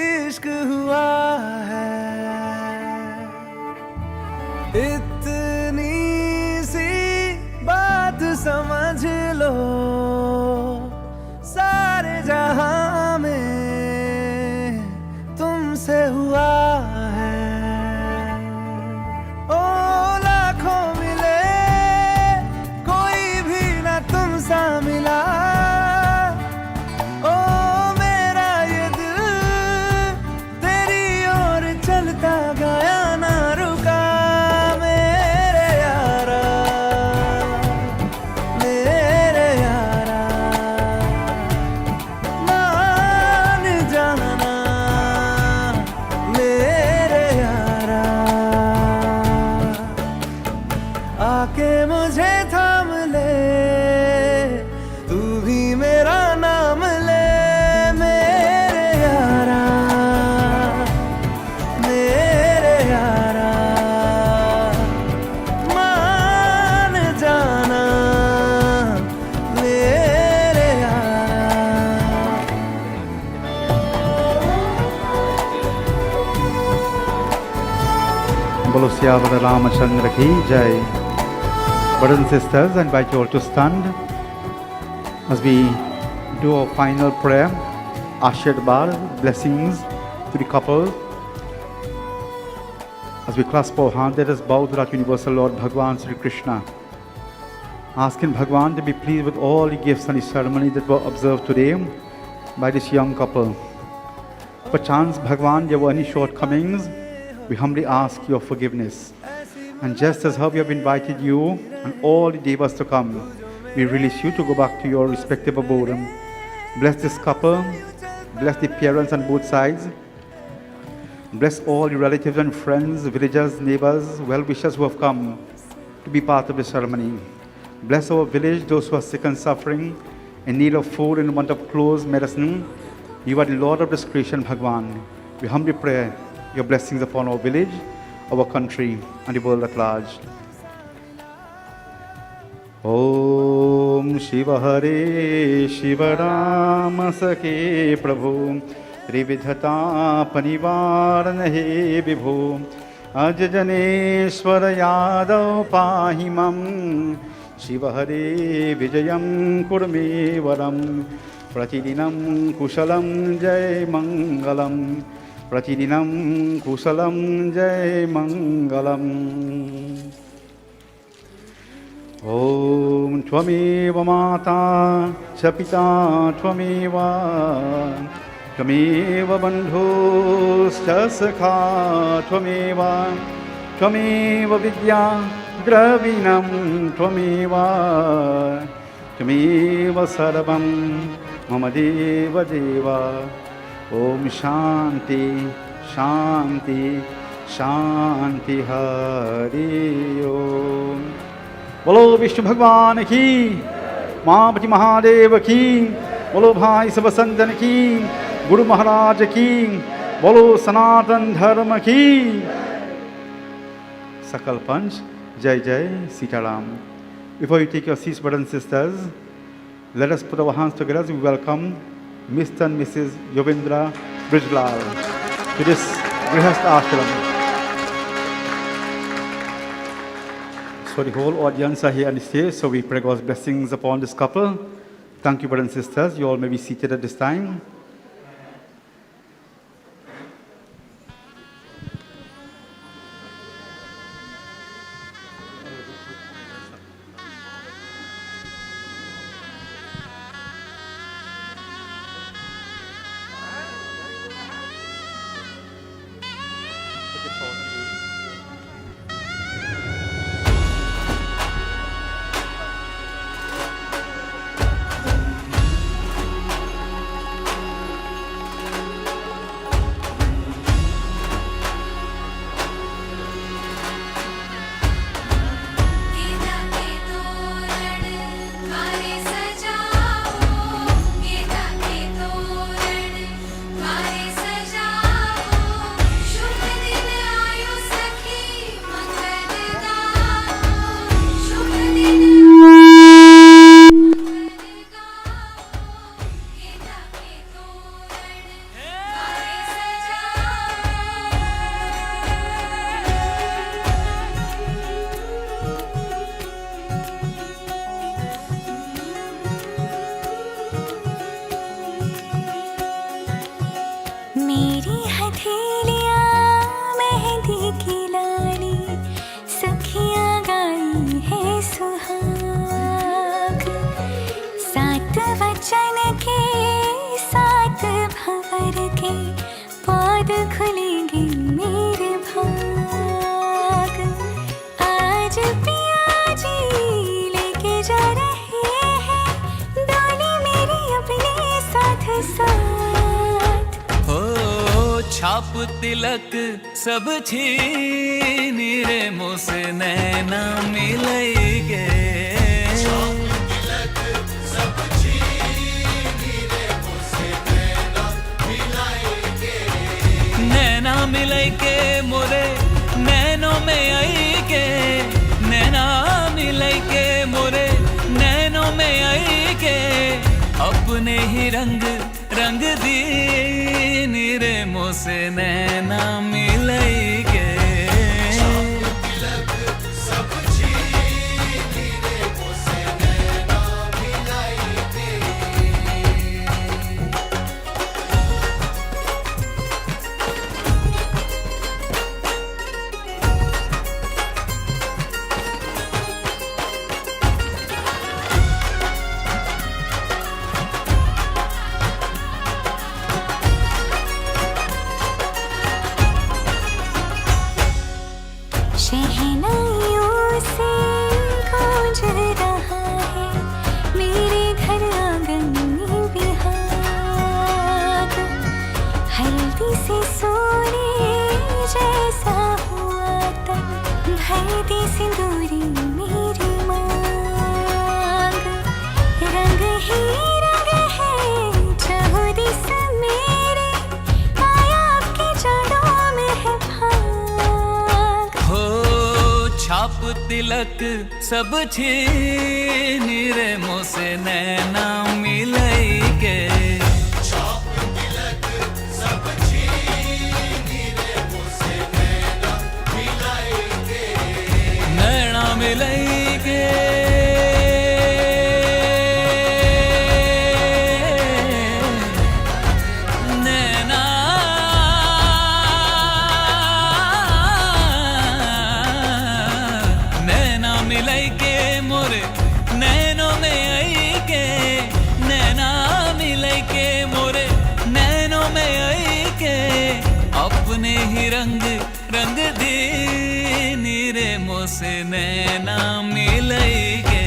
इश्क हुआ है इतनी सी बात समझ लो सारे जहां में तुमसे हुआ है. ओ लाखों मिले कोई भी ना तुम सा मिला ओ मेरा ये दिल तेरी ओर चलता गया ना रुका मेरे यारा मान जाना मेरे यारा आके मुझे थाम ले तू भी मेरा नाम ले मेरे यारा मान जाना मेरे यारा. Bolo Siyavara Ramachandra ki Jai. Brothers and sisters, I invite you all to stand as we do our final prayer, Ashirwad, blessings to the couple. As we clasp our hands, let us bow to that universal Lord Bhagwan Sri Krishna, asking Bhagwan to be pleased with all the gifts and the ceremonies that were observed today by this young couple. Perchance, Bhagwan, there were any shortcomings, we humbly ask your forgiveness. And just as how we have invited you and all the devas to come, we release you to go back to your respective abode. Bless this couple, bless the parents on both sides, bless all the relatives and friends, villagers, neighbors, well-wishers who have come to be part of the ceremony. Bless our village, those who are sick and suffering, in need of food, in want of clothes, medicine. You are the Lord of discretion, Bhagwan. We humbly pray your blessings upon our village, our country, and the world at large. Om Shiva Hare Shiva Rama Sakhe Prabhu Trividhata Panivarana He Vibhu अजजनेश्वर Yadav पाहि मम शिव हरे विजयं कुर्मे वरं प्रतिदिनं कुशलं जय मङ्गलं प्रतिदिनं कुशलं जय मङ्गलम् ॐ त्वमेव माता च पिता त्वमेव त्वमेव बन्धुश्च सखा त्वमेव त्वमेव विद्या द्रविणं त्वमेव त्वमेव सर्वं मम देव देव ॐ शान्ति शान्ति शान्ति हरि ओम। बोलो विष्णु भगवान की, माँ महादेव की, बोलो भाई सब संतन की, गुरु महाराज की, बोलो सनातन धर्म की। सकल पंच जय जय Sitaram. Before you take your seats, brothers and sisters, let us put our hands together as we welcome Mr. and Mrs. Yovindra Brijlal to this Grihast Ashram. So the whole audience are here on the stage, so we pray God's blessings upon this couple. Thank you, brothers and sisters. You all may be seated at this time. छाप तिलक सब छीन रे मुझसे नैना मिलेगे। नैना मिलेगे मोरे नैनों में आएगे, नैना मिलेगे मोरे नैनों में आएगे। अपने ही रंग रंग दी रे मुझसे नैना मिलेगे। तिलक सब छीन रे मुझसे नैना मिलेगे। मोसे नैना मिलैगे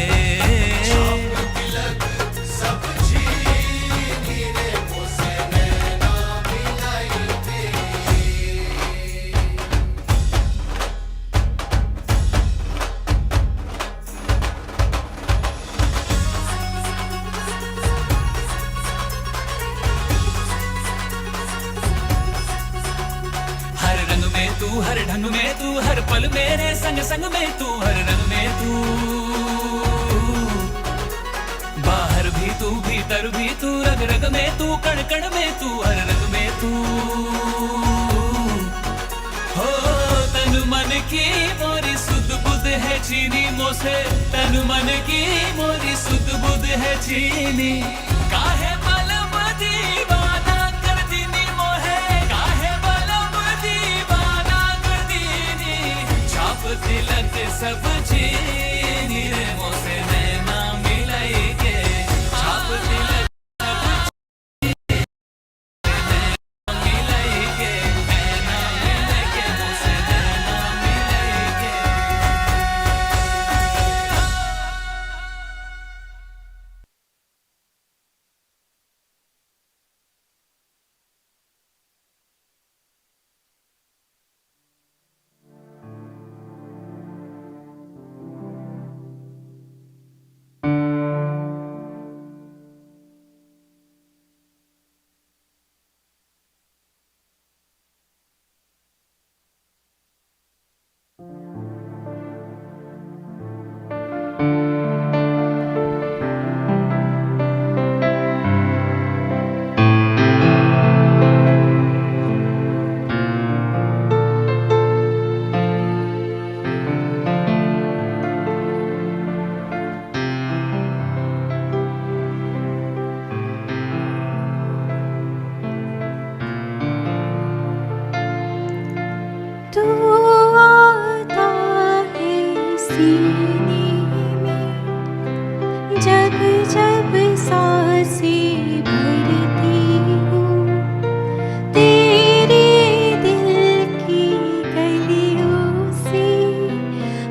हर ढंग में तू हर पल मेरे संग संग में तू हर रंग में तू बाहर भी तू भीतर भी तू रग रग में तू कण कण में तू हर रग में तू हो तन मन की मोरी सुध बुध है चीनी मोसे तन मन की मोरी सुध बुध है चीनी काहे मलम दीवाना कर दीनी मोहे काहे मलम दीवाना कर दीनी छाप तिलक सब चीनी रे मोसे नैना मिलाएगे छाप तिलक मिलाएगे नैना मिलाएगे मोसे नैना मिलाएगे तू आता है सीने में जब जब सांसें भरती हूँ तेरे दिल की गलियों से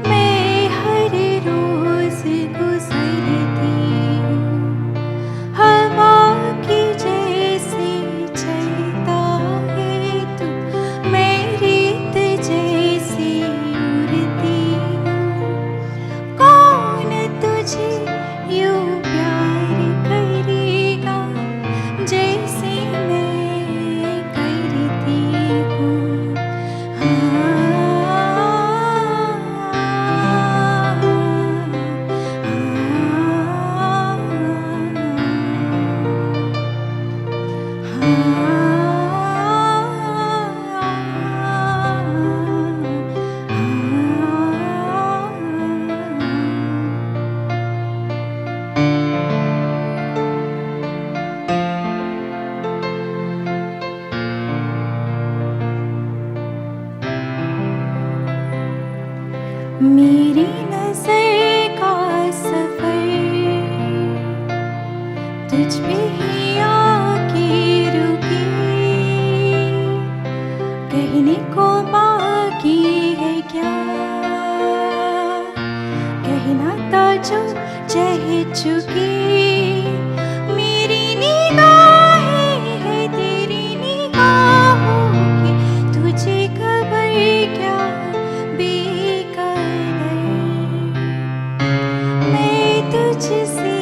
मैं हर रोज गुजरती हूँ हवा की जैसे चलता है तू मेरी जैसे उड़ती हूँ कौन तुझे यूं प्यार करेगा जैसे मैं करती हूँ मेरी नज़र का सफर तुझ पे ही आके रुके कहने को बाकी है क्या कहना था जो चाह चुके मेरी निगाहें है तेरी निगाहों की तुझे खबर क्या बेकदर मैं तुझसे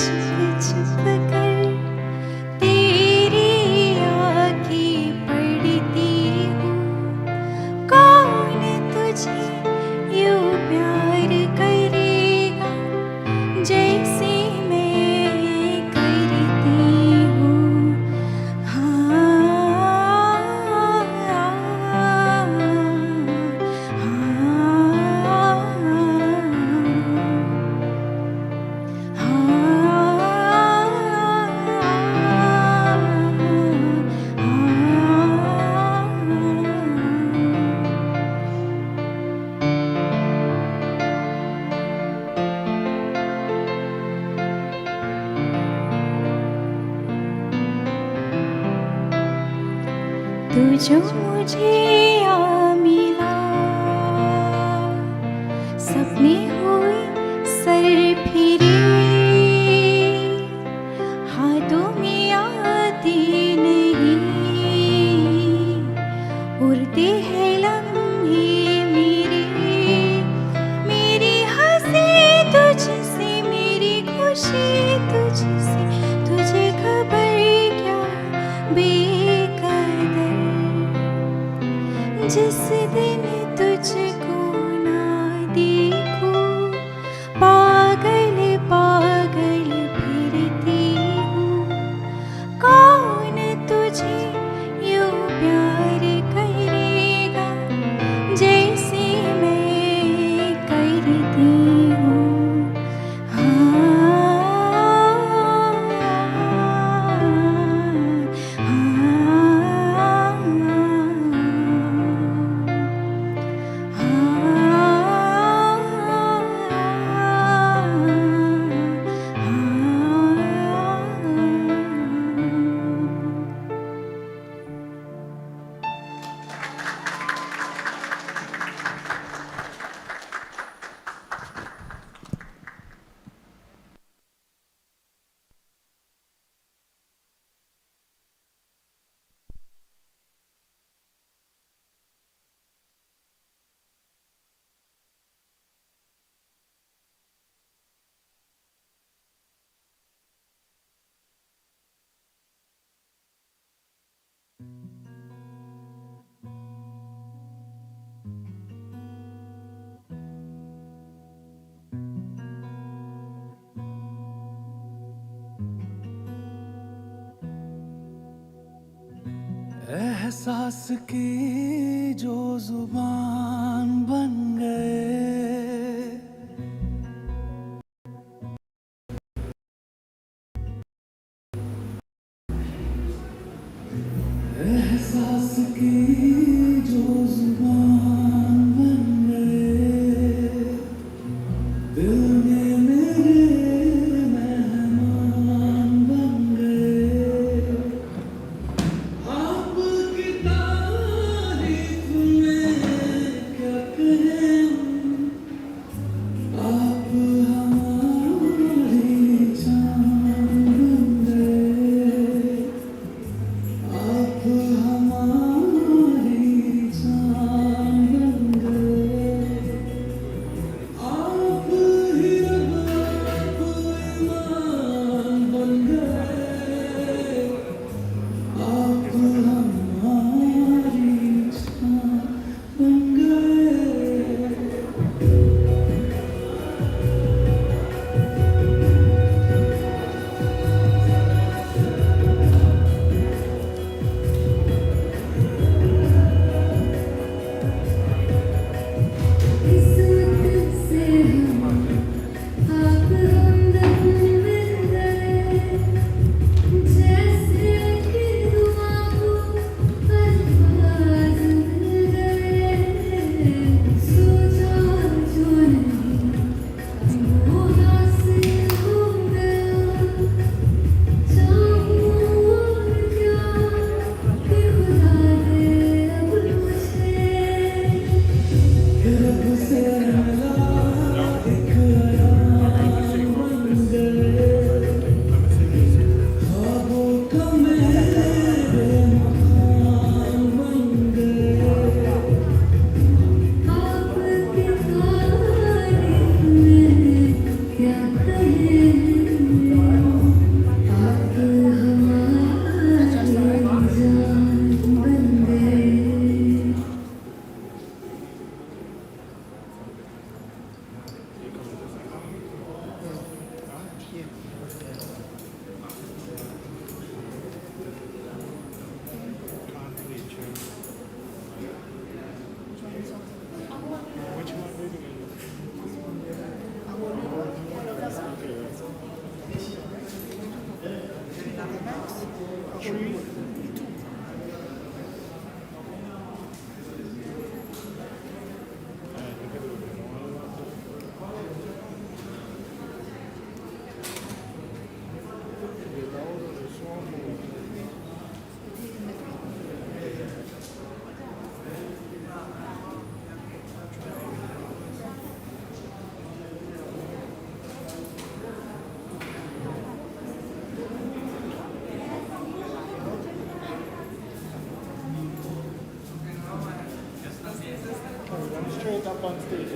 छुप छुप कर तेरी आँखें पढ़ती हूँ कौन तुझे यूं प्यार करेगा जैसे मैं करती हूँ तू जो मुझे आ मिला एहसास की जो जुबान बन गए, एहसास की जो जुबान बन गए, दिल में मेरे मेहमान बन गए। आपकी तारीफ में क्या कहें, आप हमारी जान बन गए, आप हमारी जान बन गए, आप ही रब ईमान बन गए, आप हमारी जान बन गए। किस्मत से आप हमदम मिल गए, जैसे कि दुआ को अल्फाज मिल गए, सोचा जो नहीं वो हासिल हो गया, चाहूं और क्या कि खुदा दे अब मुझे, रब से मिला एक आयाम बन गए, ख्वाबों का मेरे मकान बन गए, आपकी तारीफ में क्या कहें, आप हमारी जान बन गए। Straight up on stage.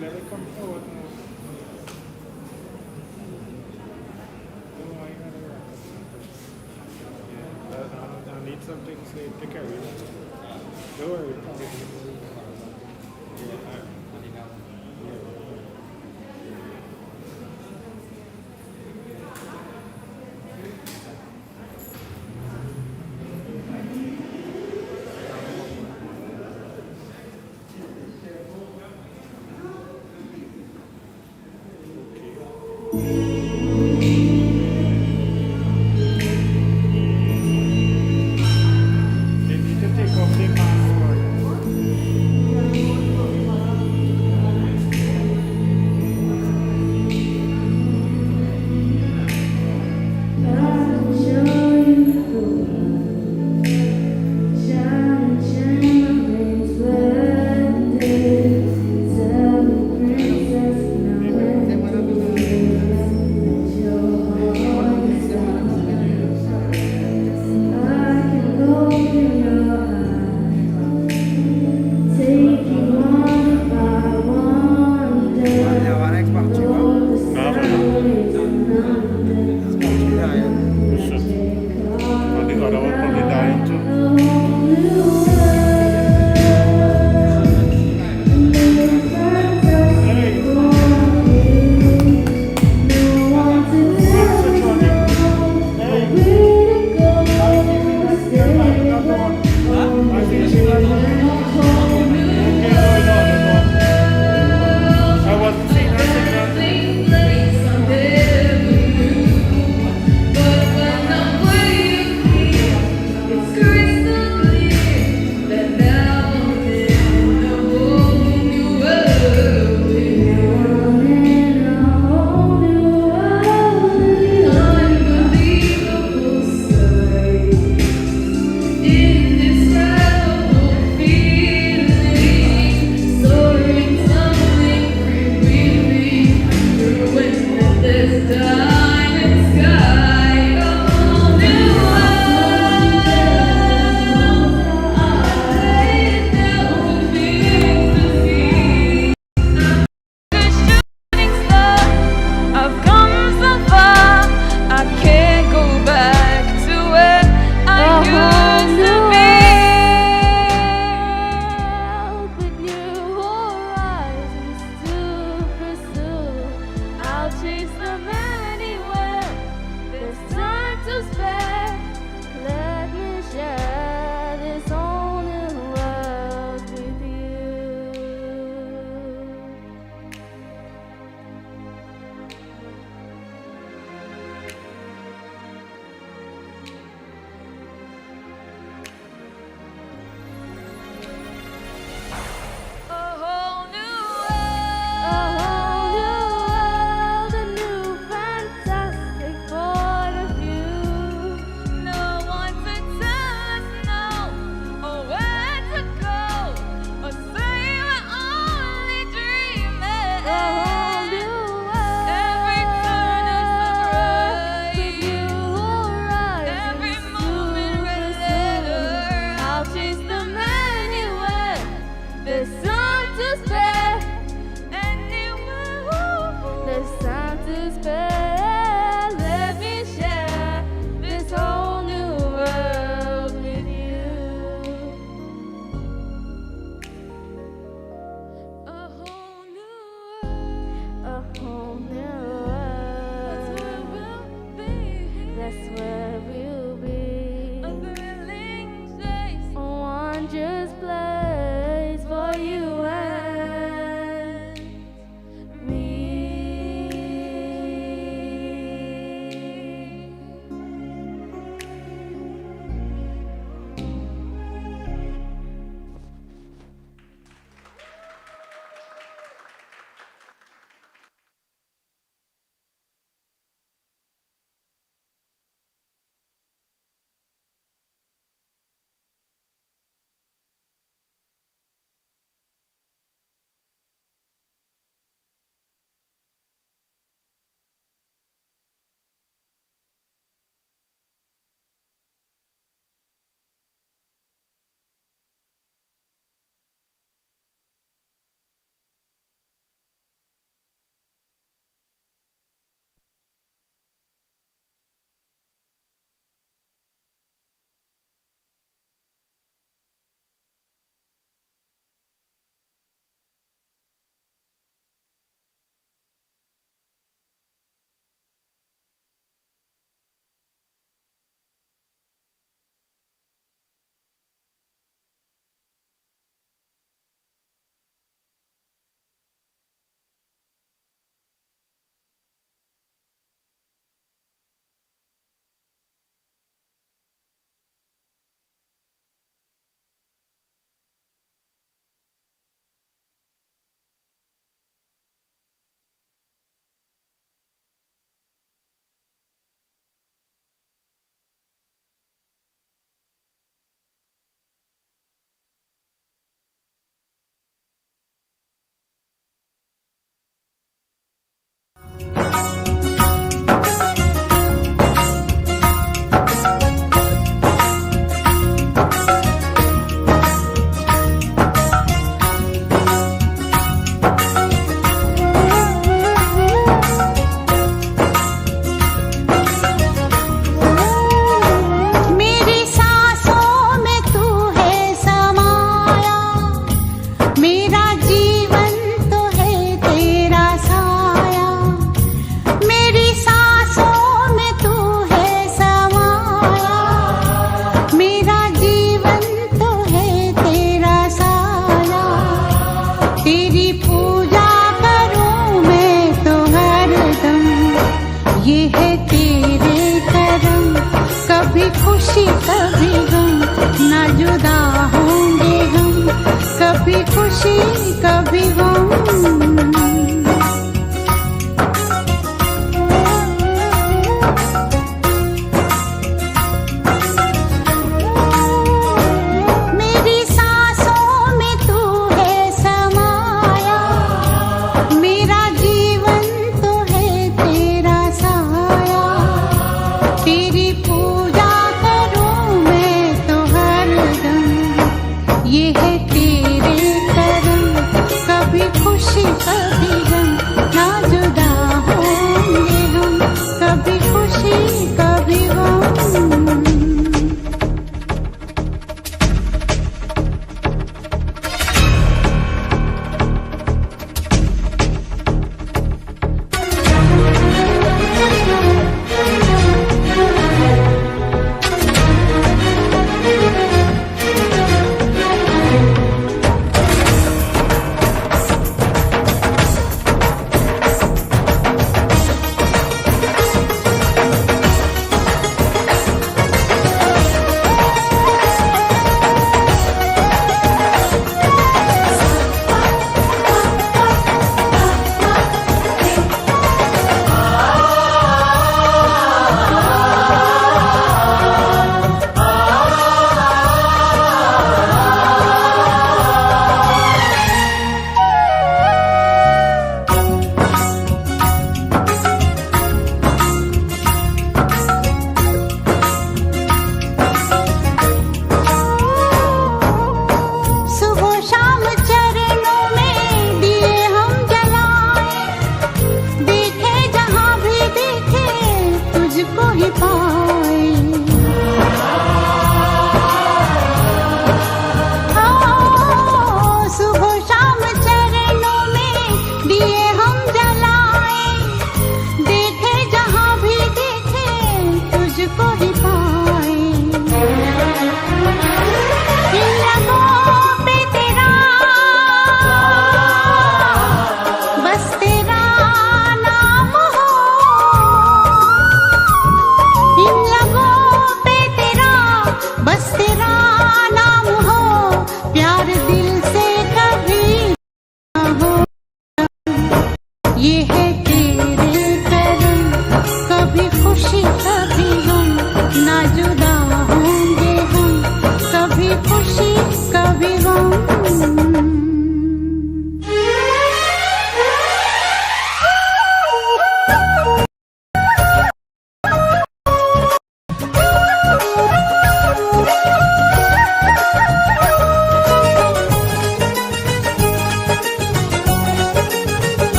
Let it come forward now. I need something to carry. Don't worry. They need to take off their mask.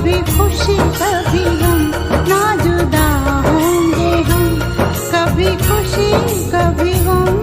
कभी खुशी कभी गम ना जुदा होंगे हम कभी खुशी कभी गम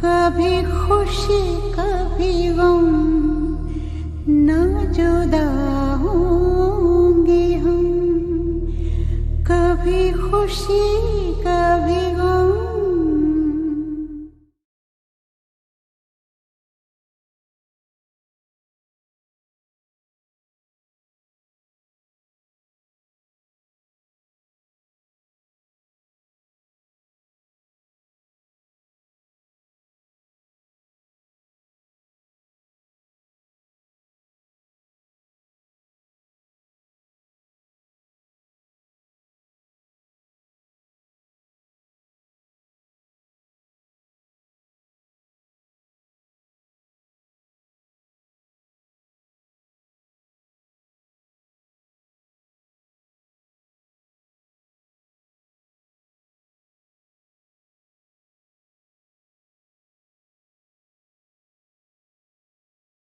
कभी खुशी कभी गम ना जुदा होंगे हम कभी खुशी